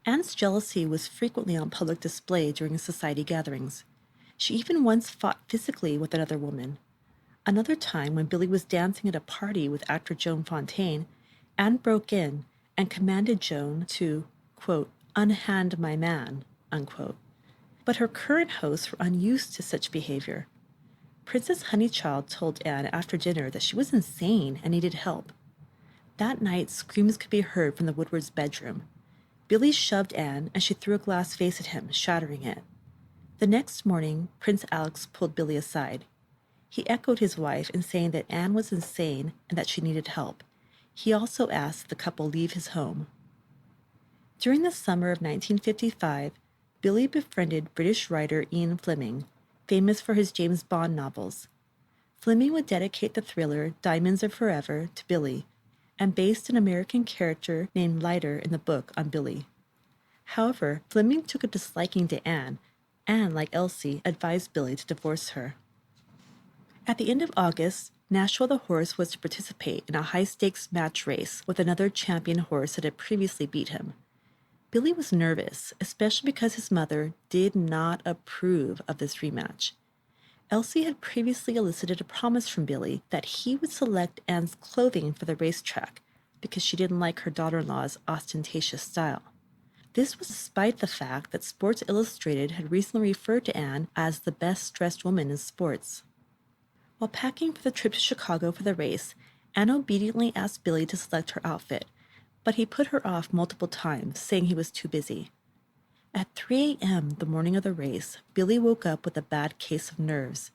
Ann's jealousy was frequently on public display during society gatherings. She even once fought physically with another woman. Another time, when Billy was dancing at a party with actor Joan Fontaine, Ann broke in and commanded Joan to, quote, unhand my man, unquote. But her current hosts were unused to such behavior. Princess Honeychild told Ann after dinner that she was insane and needed help. That night, screams could be heard from the Woodwards' bedroom. Billy shoved Ann, and she threw a glass vase at him, shattering it. The next morning, Prince Alex pulled Billy aside. He echoed his wife in saying that Ann was insane and that she needed help. He also asked the couple leave his home. During the summer of 1955, Billy befriended British writer Ian Fleming, famous for his James Bond novels. Fleming would dedicate the thriller Diamonds Are Forever to Billy, and based an American character named Leiter in the book on Billy. However, Fleming took a disliking to Ann, and, like Elsie, advised Billy to divorce her. At the end of August, Nashua the horse was to participate in a high-stakes match race with another champion horse that had previously beat him. Billy was nervous, especially because his mother did not approve of this rematch. Elsie had previously elicited a promise from Billy that he would select Ann's clothing for the racetrack because she didn't like her daughter-in-law's ostentatious style. This was despite the fact that Sports Illustrated had recently referred to Ann as the best-dressed woman in sports. While packing for the trip to Chicago for the race, Ann obediently asked Billy to select her outfit, but he put her off multiple times, saying he was too busy. At 3 a.m. the morning of the race, Billy woke up with a bad case of nerves.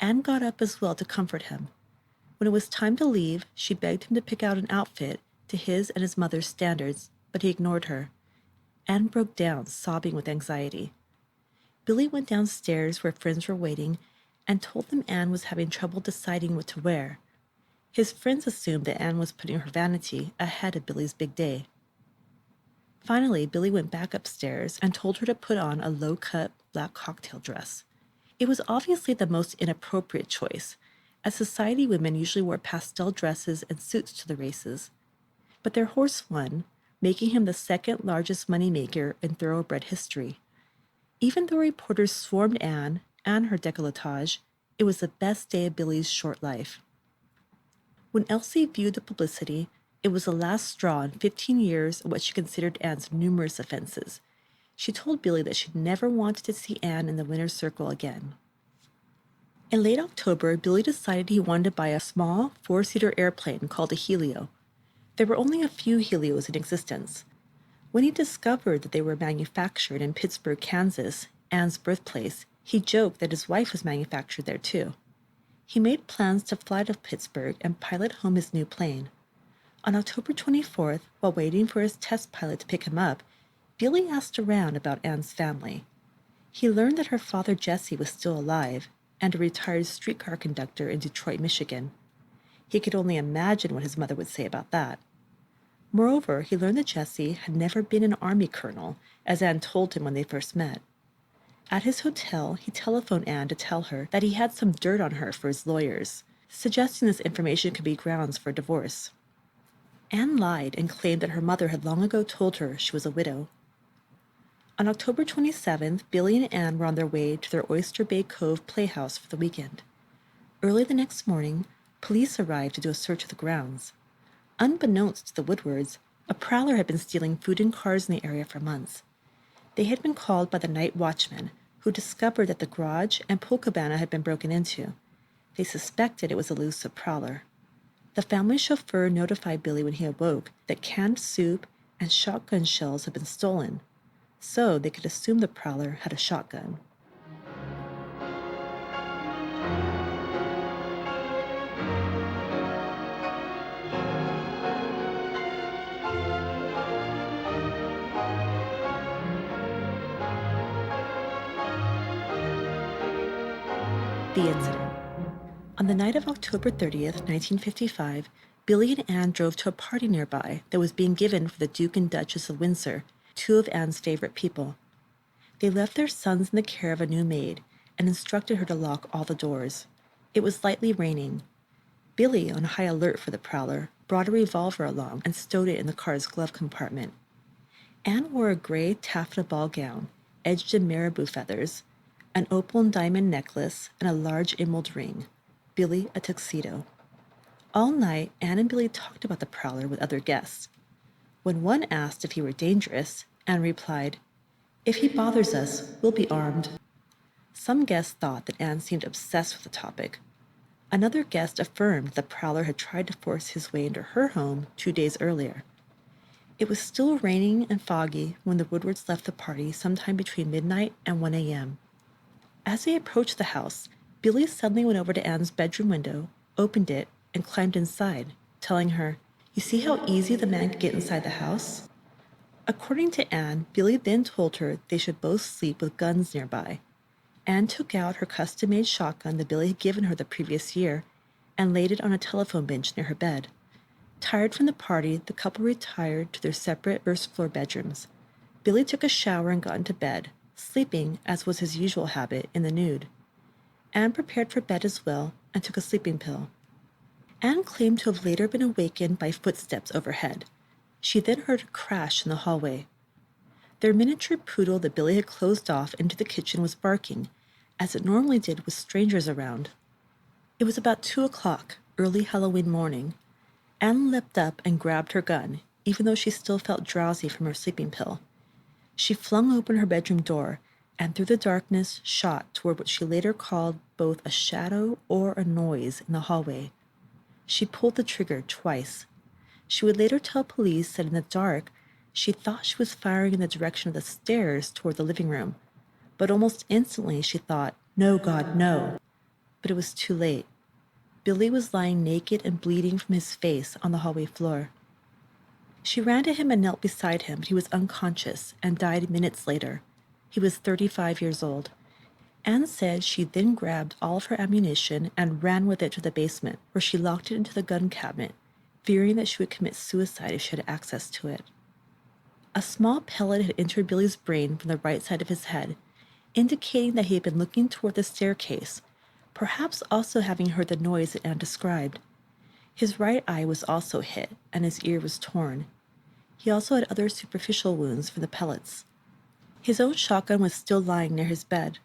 Ann got up as well to comfort him. When it was time to leave, she begged him to pick out an outfit to his and his mother's standards, but he ignored her. Ann broke down, sobbing with anxiety. Billy went downstairs where friends were waiting and told them Ann was having trouble deciding what to wear. His friends assumed that Ann was putting her vanity ahead of Billy's big day. Finally, Billy went back upstairs and told her to put on a low-cut black cocktail dress. It was obviously the most inappropriate choice, as society women usually wore pastel dresses and suits to the races. But their horse won, making him the second largest moneymaker in thoroughbred history. Even though reporters swarmed Ann and her décolletage, it was the best day of Billy's short life. When Elsie viewed the publicity, it was the last straw in 15 years of what she considered Ann's numerous offenses. She told Billy that she never wanted to see Ann in the winner's circle again. In late October, Billy decided he wanted to buy a small, 4-seater airplane called a Helio. There were only a few Helios in existence. When he discovered that they were manufactured in Pittsburgh, Kansas, Ann's birthplace, he joked that his wife was manufactured there too. He made plans to fly to Pittsburgh and pilot home his new plane. On October 24th, while waiting for his test pilot to pick him up, Billy asked around about Ann's family. He learned that her father Jesse was still alive and a retired streetcar conductor in Detroit, Michigan. He could only imagine what his mother would say about that. Moreover, he learned that Jesse had never been an army colonel, as Ann told him when they first met. At his hotel, he telephoned Ann to tell her that he had some dirt on her for his lawyers, suggesting this information could be grounds for divorce. Ann lied and claimed that her mother had long ago told her she was a widow. On October 27th, Billy and Ann were on their way to their Oyster Bay Cove playhouse for the weekend. Early the next morning, police arrived to do a search of the grounds. Unbeknownst to the Woodwards, a prowler had been stealing food and cars in the area for months. They had been called by the night watchman, who discovered that the garage and pool cabana had been broken into. They suspected it was a elusive prowler. The family chauffeur notified Billy when he awoke that canned soup and shotgun shells had been stolen, so they could assume the prowler had a shotgun. The incident. On the night of October 30th, 1955, Billy and Ann drove to a party nearby that was being given for the Duke and Duchess of Windsor, two of Anne's favorite people. They left their sons in the care of a new maid and instructed her to lock all the doors. It was lightly raining. Billy, on high alert for the prowler, brought a revolver along and stowed it in the car's glove compartment. Anne wore a gray taffeta ball gown, edged in marabou feathers, an opal and diamond necklace, and a large emerald ring. Billy a tuxedo. All night, Anne and Billy talked about the prowler with other guests. When one asked if he were dangerous, Anne replied, "If he bothers us, we'll be armed." Some guests thought that Anne seemed obsessed with the topic. Another guest affirmed the prowler had tried to force his way into her home 2 days earlier. It was still raining and foggy when the Woodwards left the party sometime between midnight and 1 a.m. As they approached the house, Billy suddenly went over to Anne's bedroom window, opened it, and climbed inside, telling her, "You see how easy the man could get inside the house?" According to Anne, Billy then told her they should both sleep with guns nearby. Anne took out her custom-made shotgun that Billy had given her the previous year and laid it on a telephone bench near her bed. Tired from the party, the couple retired to their separate first-floor bedrooms. Billy took a shower and got into bed, sleeping, as was his usual habit, in the nude. Anne prepared for bed as well and took a sleeping pill. Anne claimed to have later been awakened by footsteps overhead. She then heard a crash in the hallway. Their miniature poodle that Billy had closed off into the kitchen was barking, as it normally did with strangers around. It was about 2 o'clock, early Halloween morning. Anne leapt up and grabbed her gun, even though she still felt drowsy from her sleeping pill. She flung open her bedroom door and through the darkness shot toward what she later called both a shadow or a noise in the hallway. She pulled the trigger twice. She would later tell police that in the dark, she thought she was firing in the direction of the stairs toward the living room, but almost instantly she thought, "No, God, no." But it was too late. Billy was lying naked and bleeding from his face on the hallway floor. She ran to him and knelt beside him, but he was unconscious and died minutes later. He was 35 years old. Anne said she then grabbed all of her ammunition and ran with it to the basement, where she locked it into the gun cabinet, fearing that she would commit suicide if she had access to it. A small pellet had entered Billy's brain from the right side of his head, indicating that he had been looking toward the staircase, perhaps also having heard the noise that Anne described. His right eye was also hit, and his ear was torn. He also had other superficial wounds from the pellets. His own shotgun was still lying near his bed.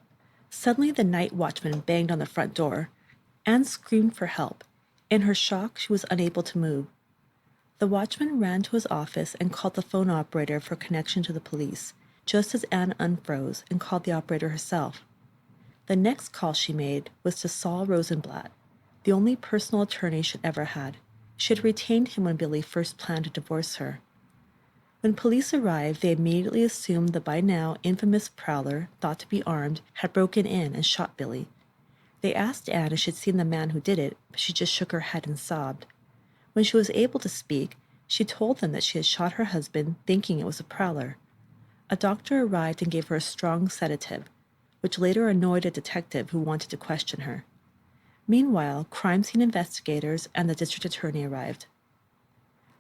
Suddenly the night watchman banged on the front door. Anne screamed for help. In her shock, she was unable to move. The watchman ran to his office and called the phone operator for connection to the police, just as Anne unfroze and called the operator herself. The next call she made was to Saul Rosenblatt, the only personal attorney she'd ever had. She had retained him when Billy first planned to divorce her. When police arrived, they immediately assumed the by now infamous prowler, thought to be armed, had broken in and shot Billy. They asked Anne if she'd seen the man who did it, but she just shook her head and sobbed. When she was able to speak, she told them that she had shot her husband thinking it was a prowler. A doctor arrived and gave her a strong sedative, which later annoyed a detective who wanted to question her. Meanwhile, crime scene investigators and the district attorney arrived.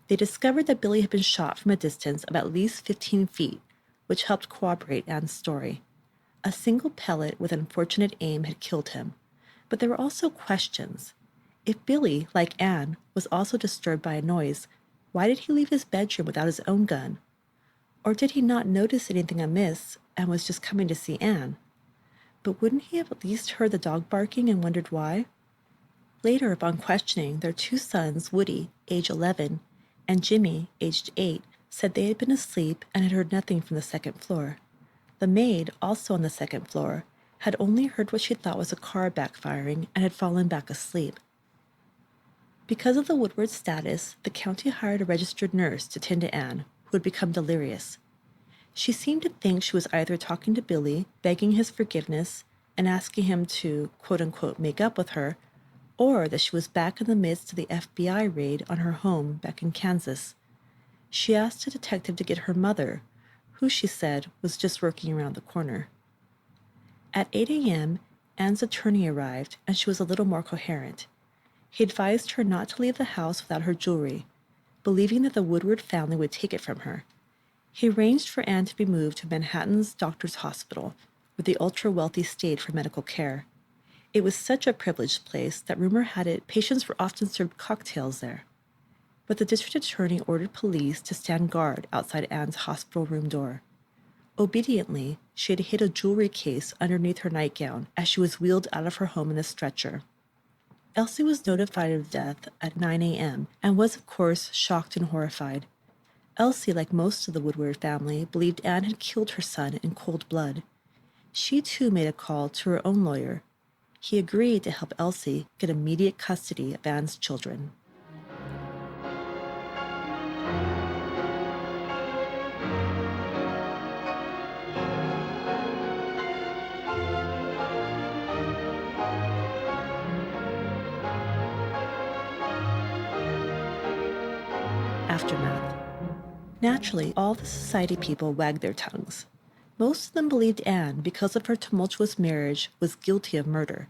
They discovered that Billy had been shot from a distance of at least 15 feet, which helped corroborate Anne's story. A single pellet with unfortunate aim had killed him, but there were also questions. If Billy, like Anne, was also disturbed by a noise, why did he leave his bedroom without his own gun? Or did he not notice anything amiss and was just coming to see Anne? But wouldn't he have at least heard the dog barking and wondered why? Later, upon questioning, their 2 sons, Woody, age 11, and Jimmy, aged 8, said they had been asleep and had heard nothing from the second floor. The maid, also on the second floor, had only heard what she thought was a car backfiring and had fallen back asleep. Because of the Woodward status, the county hired a registered nurse to tend to Anne, who had become delirious. She seemed to think she was either talking to Billy, begging his forgiveness, and asking him to, quote-unquote, make up with her, or that she was back in the midst of the FBI raid on her home back in Kansas. She asked a detective to get her mother, who she said was just working around the corner. At 8 a.m., Anne's attorney arrived, and she was a little more coherent. He advised her not to leave the house without her jewelry, believing that the Woodward family would take it from her. He arranged for Anne to be moved to Manhattan's Doctors' Hospital, where the ultra-wealthy stayed for medical care. It was such a privileged place that rumor had it patients were often served cocktails there. But the district attorney ordered police to stand guard outside Anne's hospital room door. Obediently, she had hid a jewelry case underneath her nightgown as she was wheeled out of her home in a stretcher. Elsie was notified of death at 9 a.m. and was, of course, shocked and horrified. Elsie, like most of the Woodward family, believed Anne had killed her son in cold blood. She, too, made a call to her own lawyer. He agreed to help Elsie get immediate custody of Anne's children. Aftermath. Naturally, all the society people wagged their tongues. Most of them believed Anne, because of her tumultuous marriage, was guilty of murder.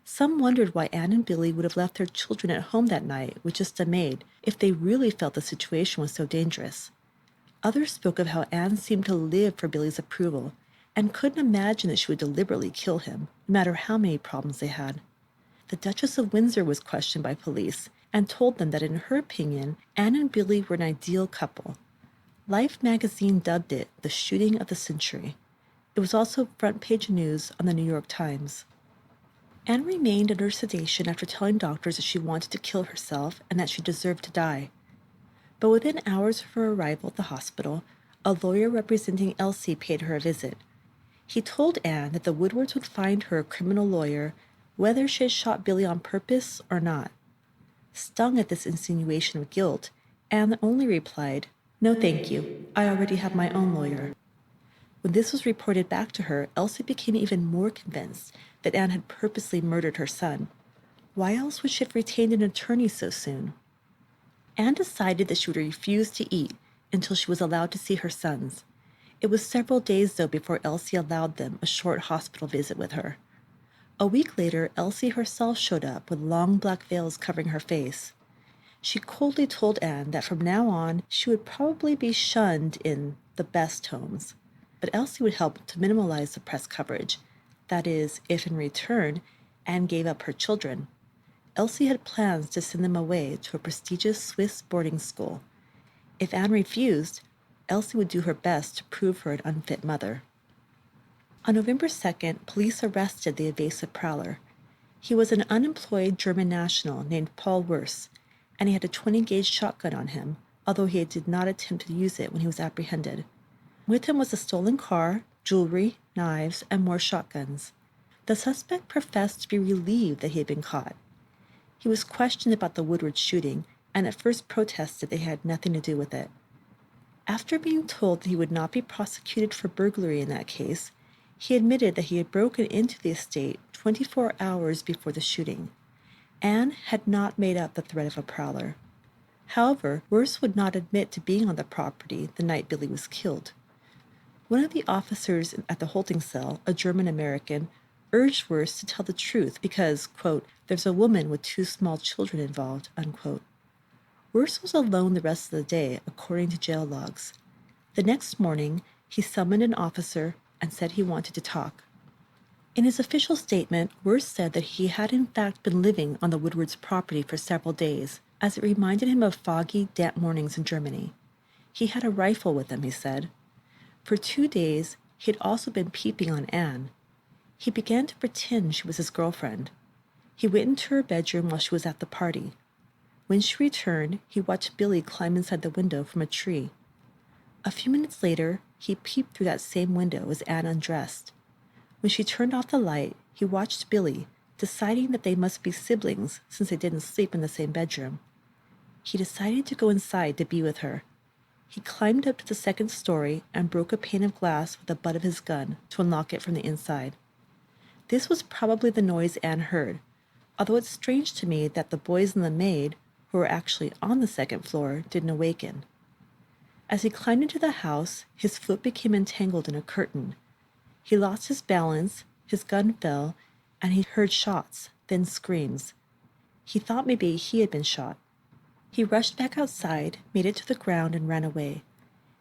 Some wondered why Ann and Billy would have left their children at home that night with just a maid if they really felt the situation was so dangerous. Others spoke of how Anne seemed to live for Billy's approval and couldn't imagine that she would deliberately kill him, no matter how many problems they had. The Duchess of Windsor was questioned by police and told them that in her opinion, Anne and Billy were an ideal couple. Life magazine dubbed it the shooting of the century. It was also front-page news on the New York Times. Anne remained under sedation after telling doctors that she wanted to kill herself and that she deserved to die. But within hours of her arrival at the hospital, a lawyer representing Elsie paid her a visit. He told Anne that the Woodwards would find her a criminal lawyer whether she had shot Billy on purpose or not. Stung at this insinuation of guilt, Anne only replied, "No, thank you. I already have my own lawyer." When this was reported back to her, Elsie became even more convinced that Anne had purposely murdered her son. Why else would she have retained an attorney so soon? Anne decided that she would refuse to eat until she was allowed to see her sons. It was several days, though, before Elsie allowed them a short hospital visit with her. A week later, Elsie herself showed up with long black veils covering her face. She coldly told Anne that from now on she would probably be shunned in the best homes, but Elsie would help to minimize the press coverage. That is, if in return, Anne gave up her children. Elsie had plans to send them away to a prestigious Swiss boarding school. If Anne refused, Elsie would do her best to prove her an unfit mother. On November 2nd, police arrested the Invasive Prowler. He was an unemployed German national named Paul Wurst, and he had a 20-gauge shotgun on him, although he did not attempt to use it when he was apprehended. With him was a stolen car, jewelry, knives, and more shotguns. The suspect professed to be relieved that he had been caught. He was questioned about the Woodward shooting, and at first protested they had nothing to do with it. After being told that he would not be prosecuted for burglary in that case, he admitted that he had broken into the estate 24 hours before the shooting. Anne had not made up the threat of a prowler. However, Wurst would not admit to being on the property the night Billy was killed. One of the officers at the holding cell, a German-American, urged Wurst to tell the truth because, quote, "there's a woman with 2 small children involved," unquote. Wurst was alone the rest of the day, according to jail logs. The next morning, he summoned an officer and said he wanted to talk. In his official statement, Wurst said that he had in fact been living on the Woodwards' property for several days, as it reminded him of foggy, damp mornings in Germany. He had a rifle with him, he said. For 2 days, he had also been peeping on Anne. He began to pretend she was his girlfriend. He went into her bedroom while she was at the party. When she returned, he watched Billy climb inside the window from a tree. A few minutes later, he peeped through that same window as Anne undressed. When she turned off the light, he watched Billy, deciding that they must be siblings since they didn't sleep in the same bedroom. He decided to go inside to be with her. He climbed up to the 2nd story and broke a pane of glass with the butt of his gun to unlock it from the inside. This was probably the noise Anne heard, although it's strange to me that the boys and the maid, who were actually on the 2nd floor, didn't awaken. As he climbed into the house, his foot became entangled in a curtain. He lost his balance, his gun fell, and he heard shots, then screams. He thought maybe he had been shot. He rushed back outside, made it to the ground, and ran away.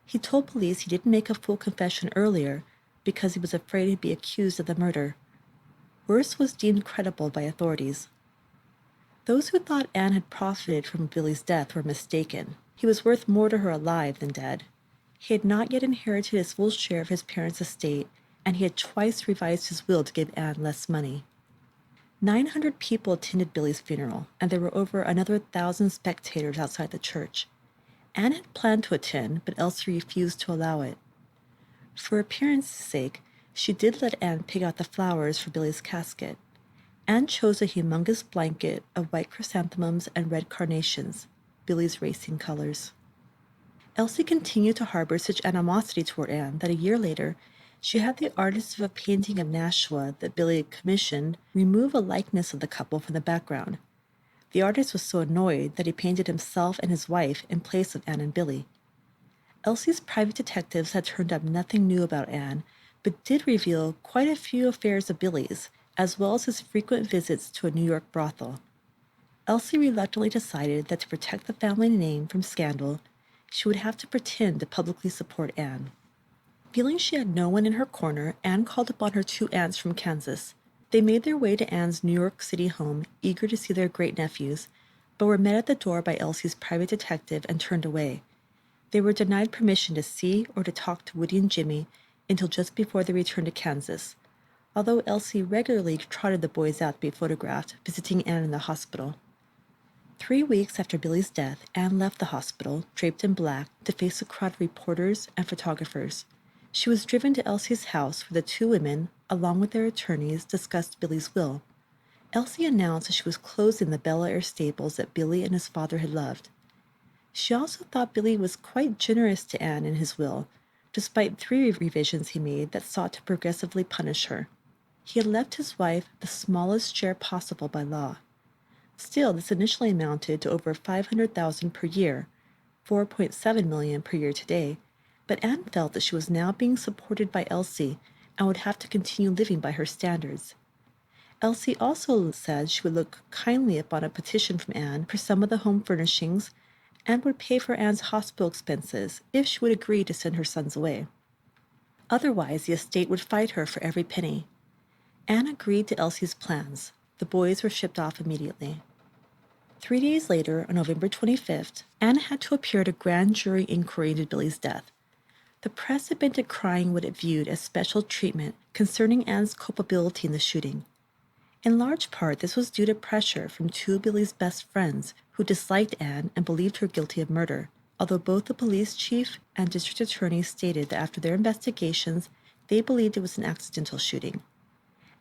He told police he didn't make a full confession earlier because he was afraid he'd be accused of the murder. Worse was deemed credible by authorities. Those who thought Ann had profited from Billy's death were mistaken. He was worth more to her alive than dead. He had not yet inherited his full share of his parents' estate, and he had twice revised his will to give Ann less money. 900 people attended Billy's funeral, and there were over another 1,000 spectators outside the church. Ann had planned to attend, but Elsie refused to allow it. For appearance's sake, she did let Ann pick out the flowers for Billy's casket. Ann chose a humongous blanket of white chrysanthemums and red carnations, Billy's racing colors. Elsie continued to harbor such animosity toward Ann that a year later, she had the artist of a painting of Nashua that Billy had commissioned remove a likeness of the couple from the background. The artist was so annoyed that he painted himself and his wife in place of Ann and Billy. Elsie's private detectives had turned up nothing new about Ann, but did reveal quite a few affairs of Billy's, as well as his frequent visits to a New York brothel. Elsie reluctantly decided that to protect the family name from scandal, she would have to pretend to publicly support Ann. Feeling she had no one in her corner, Ann called upon her 2 aunts from Kansas. They made their way to Ann's New York City home, eager to see their great-nephews, but were met at the door by Elsie's private detective and turned away. They were denied permission to see or to talk to Woody and Jimmy until just before they returned to Kansas, although Elsie regularly trotted the boys out to be photographed, visiting Ann in the hospital. 3 weeks after Billy's death, Ann left the hospital, draped in black, to face a crowd of reporters and photographers. She was driven to Elsie's house where the 2 women, along with their attorneys, discussed Billy's will. Elsie announced that she was closing the Bel Air stables that Billy and his father had loved. She also thought Billy was quite generous to Ann in his will, despite 3 revisions he made that sought to progressively punish her. He had left his wife the smallest share possible by law. Still, this initially amounted to over $500,000 per year, $4.7 million per year today, but Ann felt that she was now being supported by Elsie and would have to continue living by her standards. Elsie also said she would look kindly upon a petition from Ann for some of the home furnishings and would pay for Ann's hospital expenses if she would agree to send her sons away. Otherwise, the estate would fight her for every penny. Ann agreed to Elsie's plans. The boys were shipped off immediately. 3 days later, on November 25th, Ann had to appear at a grand jury inquiry into Billy's death. The press had been decrying what it viewed as special treatment concerning Ann's culpability in the shooting. In large part, this was due to pressure from 2 of Billy's best friends who disliked Ann and believed her guilty of murder, although both the police chief and district attorney stated that after their investigations, they believed it was an accidental shooting.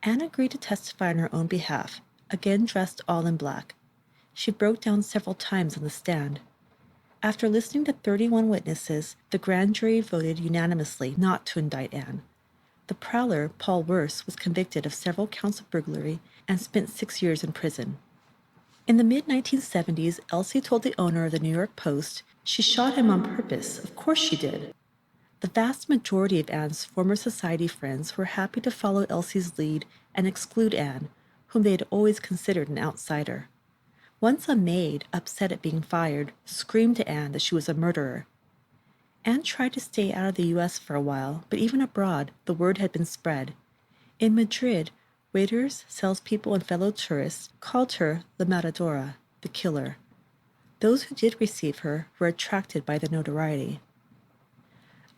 Ann agreed to testify on her own behalf, again dressed all in black. She broke down several times on the stand. After listening to 31 witnesses, the grand jury voted unanimously not to indict Ann. The prowler, Paul Worse, was convicted of several counts of burglary and spent 6 years in prison. In the mid-1970s, Elsie told the owner of the New York Post she shot him on purpose. Of course she did. The vast majority of Ann's former society friends were happy to follow Elsie's lead and exclude Ann, whom they had always considered an outsider. Once a maid, upset at being fired, screamed to Ann that she was a murderer. Ann tried to stay out of the U.S. for a while, but even abroad, the word had been spread. In Madrid, waiters, salespeople, and fellow tourists called her La Matadora, the killer. Those who did receive her were attracted by the notoriety.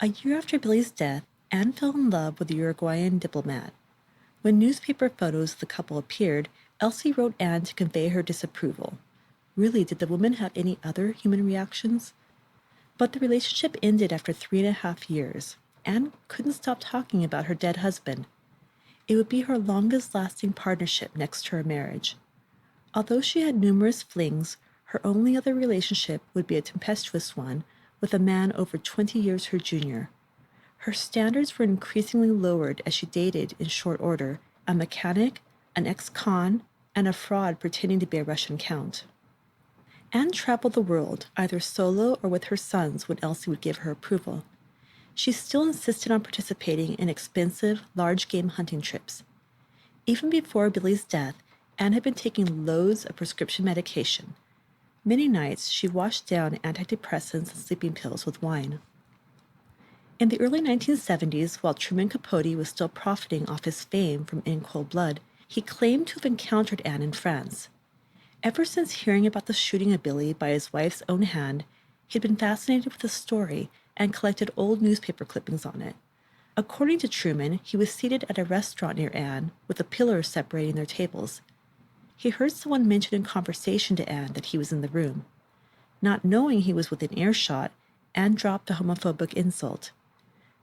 A year after Billy's death, Ann fell in love with the Uruguayan diplomat. When newspaper photos of the couple appeared, Elsie wrote Ann to convey her disapproval. Really, did the woman have any other human reactions? But the relationship ended after 3.5 years. Ann couldn't stop talking about her dead husband. It would be her longest-lasting partnership next to her marriage. Although she had numerous flings, her only other relationship would be a tempestuous one with a man over 20 years her junior. Her standards were increasingly lowered as she dated, in short order, a mechanic, an ex-con, and a fraud pretending to be a Russian count. Ann traveled the world, either solo or with her sons when Elsie would give her approval. She still insisted on participating in expensive, large-game hunting trips. Even before Billy's death, Ann had been taking loads of prescription medication. Many nights she washed down antidepressants and sleeping pills with wine. In the early 1970s, while Truman Capote was still profiting off his fame from In Cold Blood, he claimed to have encountered Ann in France. Ever since hearing about the shooting of Billy by his wife's own hand, he'd been fascinated with the story and collected old newspaper clippings on it. According to Truman, he was seated at a restaurant near Ann, with a pillar separating their tables. He heard someone mention in conversation to Ann that he was in the room. Not knowing he was within earshot, Ann dropped a homophobic insult.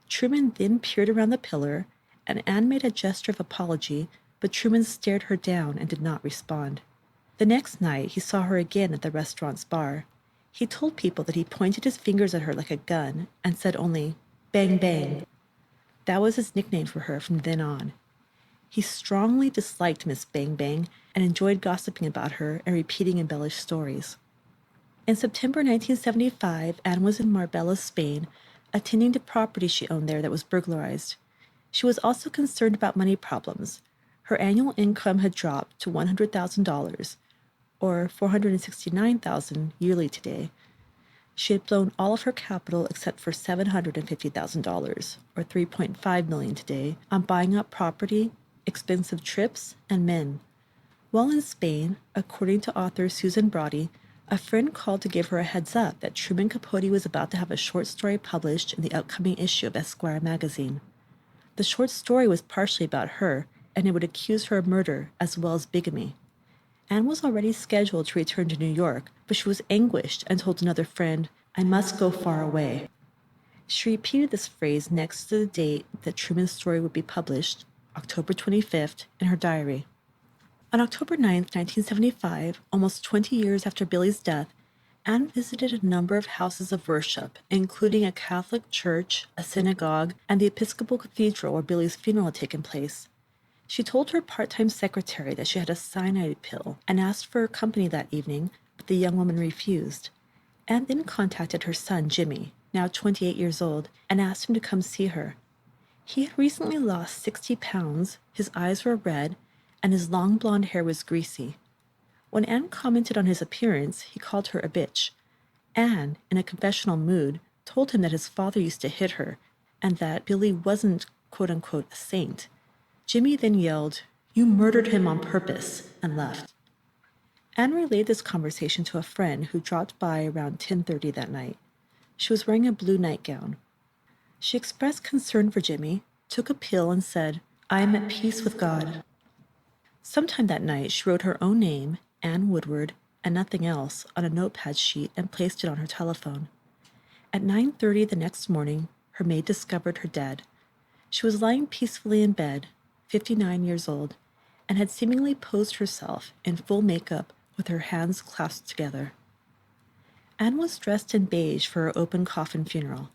Truman then peered around the pillar, and Ann made a gesture of apology, but Truman stared her down and did not respond. The next night, he saw her again at the restaurant's bar. He told people that he pointed his fingers at her like a gun and said only, "Bang, bang." That was his nickname for her from then on. He strongly disliked Miss Bang Bang and enjoyed gossiping about her and repeating embellished stories. In September 1975, Ann was in Marbella, Spain, attending to property she owned there that was burglarized. She was also concerned about money problems. Her annual income had dropped to $100,000, or $469,000 yearly today. She had blown all of her capital except for $750,000, or $3.5 million today, on buying up property, expensive trips, and men. While in Spain, according to author Susan Braudy, a friend called to give her a heads up that Truman Capote was about to have a short story published in the upcoming issue of Esquire magazine. The short story was partially about her, and it would accuse her of murder as well as bigamy. Ann was already scheduled to return to New York, but she was anguished and told another friend, "I must go far away." She repeated this phrase next to the date that Truman's story would be published, October 25th, in her diary. On October 9th, 1975, almost 20 years after Billy's death, Ann visited a number of houses of worship, including a Catholic church, a synagogue, and the Episcopal Cathedral where Billy's funeral had taken place. She told her part-time secretary that she had a cyanide pill and asked for her company that evening, but the young woman refused. Ann then contacted her son, Jimmy, now 28 years old, and asked him to come see her. He had recently lost 60 pounds, his eyes were red, and his long blonde hair was greasy. When Ann commented on his appearance, he called her a bitch. Ann, in a confessional mood, told him that his father used to hit her, and that Billy wasn't, quote-unquote, a saint. Jimmy then yelled, "You murdered him on purpose," and left. Ann relayed this conversation to a friend who dropped by around 10:30 that night. She was wearing a blue nightgown. She expressed concern for Jimmy, took a pill, and said, "I am at peace with God." Sometime that night, she wrote her own name, Ann Woodward, and nothing else, on a notepad sheet and placed it on her telephone. At 9:30 the next morning, her maid discovered her dead. She was lying peacefully in bed, 59 years old, and had seemingly posed herself in full makeup with her hands clasped together. Ann was dressed in beige for her open coffin funeral.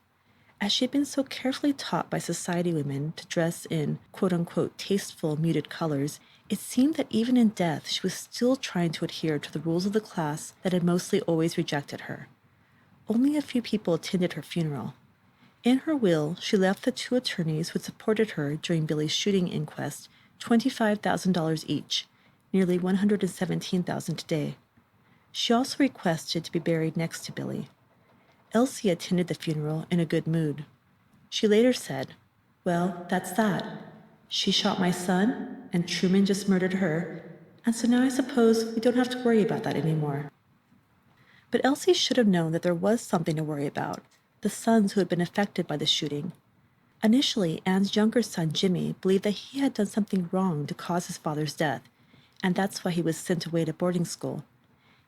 As she had been so carefully taught by society women to dress in quote-unquote tasteful, muted colors, it seemed that even in death she was still trying to adhere to the rules of the class that had mostly always rejected her. Only a few people attended her funeral. In her will, she left the two attorneys who had supported her during Billy's shooting inquest $25,000 each, nearly $117,000 today. She also requested to be buried next to Billy. Elsie attended the funeral in a good mood. She later said, "Well, that's that. She shot my son, and Truman just murdered her, and so now I suppose we don't have to worry about that anymore." But Elsie should have known that there was something to worry about: the sons who had been affected by the shooting. Initially, Ann's younger son, Jimmy, believed that he had done something wrong to cause his father's death, and that's why he was sent away to boarding school.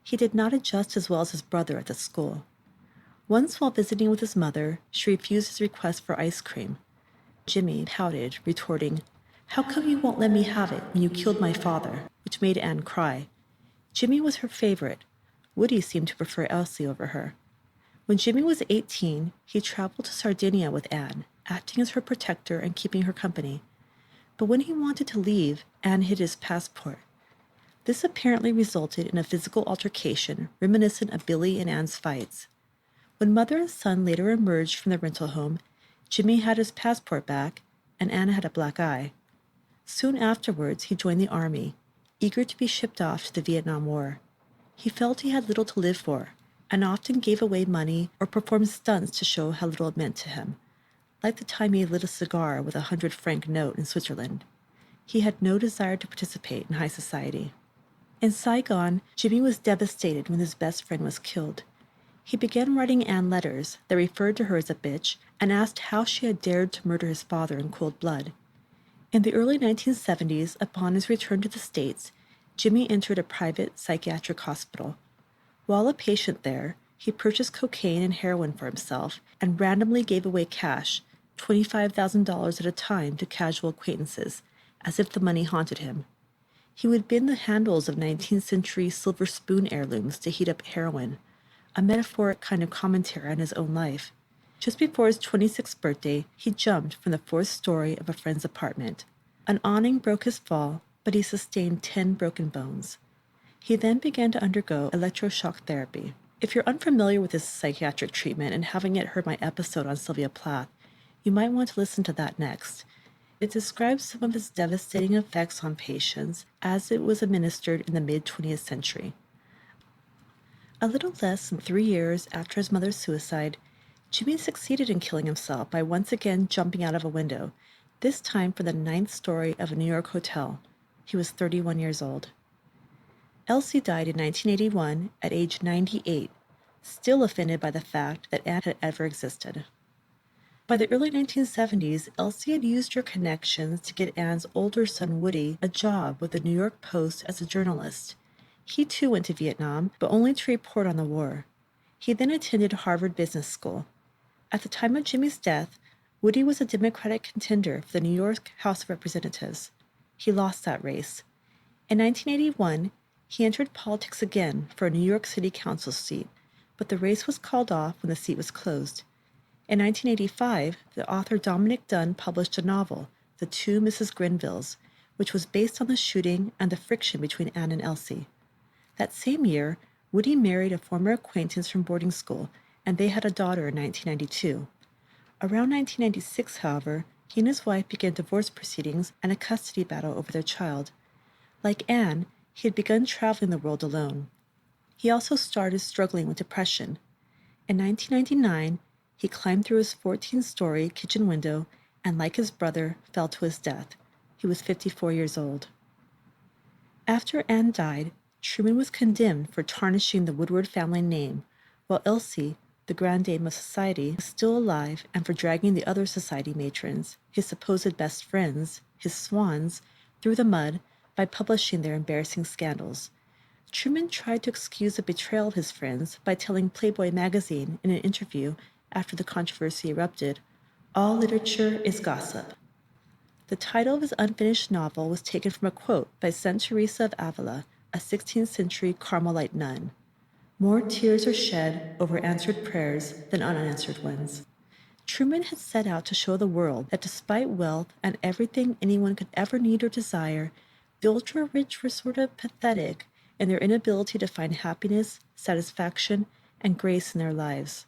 He did not adjust as well as his brother at the school. Once while visiting with his mother, she refused his request for ice cream. Jimmy pouted, retorting, "How come you won't let me have it when you killed my father?" which made Ann cry. Jimmy was her favorite. Woody seemed to prefer Elsie over her. When Jimmy was 18, he traveled to Sardinia with Ann, acting as her protector and keeping her company. But when he wanted to leave, Ann hid his passport. This apparently resulted in a physical altercation reminiscent of Billy and Ann's fights. When mother and son later emerged from the rental home, Jimmy had his passport back, and Ann had a black eye. Soon afterwards, he joined the army, eager to be shipped off to the Vietnam War. He felt he had little to live for, and often gave away money or performed stunts to show how little it meant to him. like the time he lit a cigar with a 100-franc note in Switzerland. He had no desire to participate in high society. In Saigon, Jimmy was devastated when his best friend was killed. He began writing Ann letters that referred to her as a bitch and asked how she had dared to murder his father in cold blood. In the early 1970s, upon his return to the States, Jimmy entered a private psychiatric hospital. While a patient there, he purchased cocaine and heroin for himself and randomly gave away cash, $25,000 at a time, to casual acquaintances, as if the money haunted him. He would bend the handles of 19th century silver spoon heirlooms to heat up heroin, a metaphoric kind of commentary on his own life. Just before his 26th birthday, he jumped from the 4th story of a friend's apartment. An awning broke his fall, but he sustained 10 broken bones. He then began to undergo electroshock therapy. If you're unfamiliar with his psychiatric treatment and haven't yet heard my episode on Sylvia Plath, you might want to listen to that next. It describes some of its devastating effects on patients as it was administered in the mid-20th century. A little less than 3 years after his mother's suicide, Jimmy succeeded in killing himself by once again jumping out of a window, this time from the 9th story of a New York hotel. He was 31 years old. Elsie died in 1981 at age 98, still offended by the fact that Ann had ever existed. By the early 1970s, Elsie had used her connections to get Ann's older son Woody a job with the New York Post as a journalist. He too went to Vietnam, but only to report on the war. He then attended Harvard Business School. At the time of Jimmy's death, Woody was a Democratic contender for the New York House of Representatives. He lost that race. In 1981, he entered politics again for a New York City Council seat, but the race was called off when the seat was closed. In 1985, the author Dominic Dunn published a novel, The Two Mrs. Grenvilles, which was based on the shooting and the friction between Ann and Elsie. That same year, Woody married a former acquaintance from boarding school, and they had a daughter in 1992. Around 1996, however, he and his wife began divorce proceedings and a custody battle over their child. Like Ann, he had begun traveling the world alone. He also started struggling with depression. In 1999, he climbed through his 14-story kitchen window and, like his brother, fell to his death. He was 54 years old. After Ann died, Truman was condemned for tarnishing the Woodward family name, while Elsie, the grand dame of society, was still alive, and for dragging the other society matrons, his supposed best friends, his swans, through the mud by publishing their embarrassing scandals. Truman tried to excuse the betrayal of his friends by telling Playboy magazine in an interview after the controversy erupted, "All literature is gossip." The title of his unfinished novel was taken from a quote by St. Teresa of Avila, a 16th century Carmelite nun. "More tears are shed over answered prayers than unanswered ones." Truman had set out to show the world that despite wealth and everything anyone could ever need or desire, the ultra-rich were sort of pathetic in their inability to find happiness, satisfaction, and grace in their lives.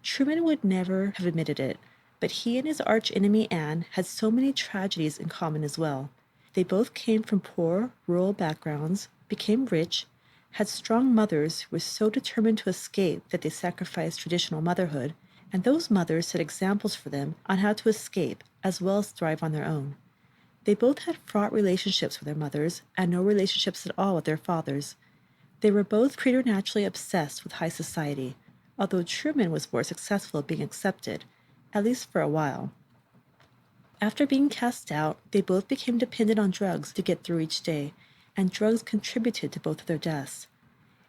Truman would never have admitted it, but he and his arch-enemy Ann had so many tragedies in common as well. They both came from poor, rural backgrounds, became rich, had strong mothers who were so determined to escape that they sacrificed traditional motherhood, and those mothers set examples for them on how to escape as well as thrive on their own. They both had fraught relationships with their mothers and no relationships at all with their fathers. They were both preternaturally obsessed with high society, although Truman was more successful at being accepted, at least for a while. After being cast out, they both became dependent on drugs to get through each day, and drugs contributed to both of their deaths.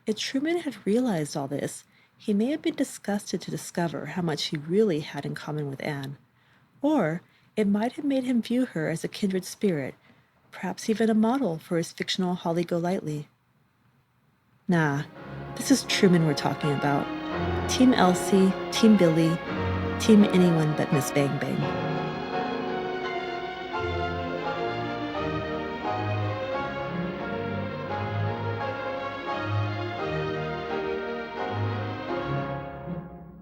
If Truman had realized all this, he may have been disgusted to discover how much he really had in common with Ann. Or it might have made him view her as a kindred spirit, perhaps even a model for his fictional Holly Golightly. Nah, this is Truman we're talking about. Team Elsie, Team Billy, Team anyone but Miss Bang Bang.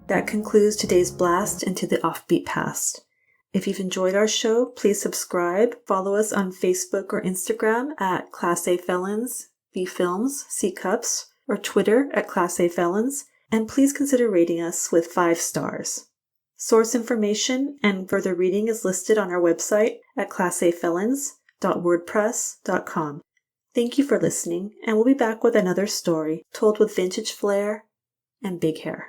That concludes today's blast into the offbeat past. If you've enjoyed our show, please subscribe, follow us on Facebook or Instagram at Class A Felons, B Films, C Cups, or Twitter at Class A Felons, and please consider rating us with 5 stars. Source information and further reading is listed on our website at classafelons.wordpress.com. Thank you for listening, and we'll be back with another story told with vintage flair and big hair.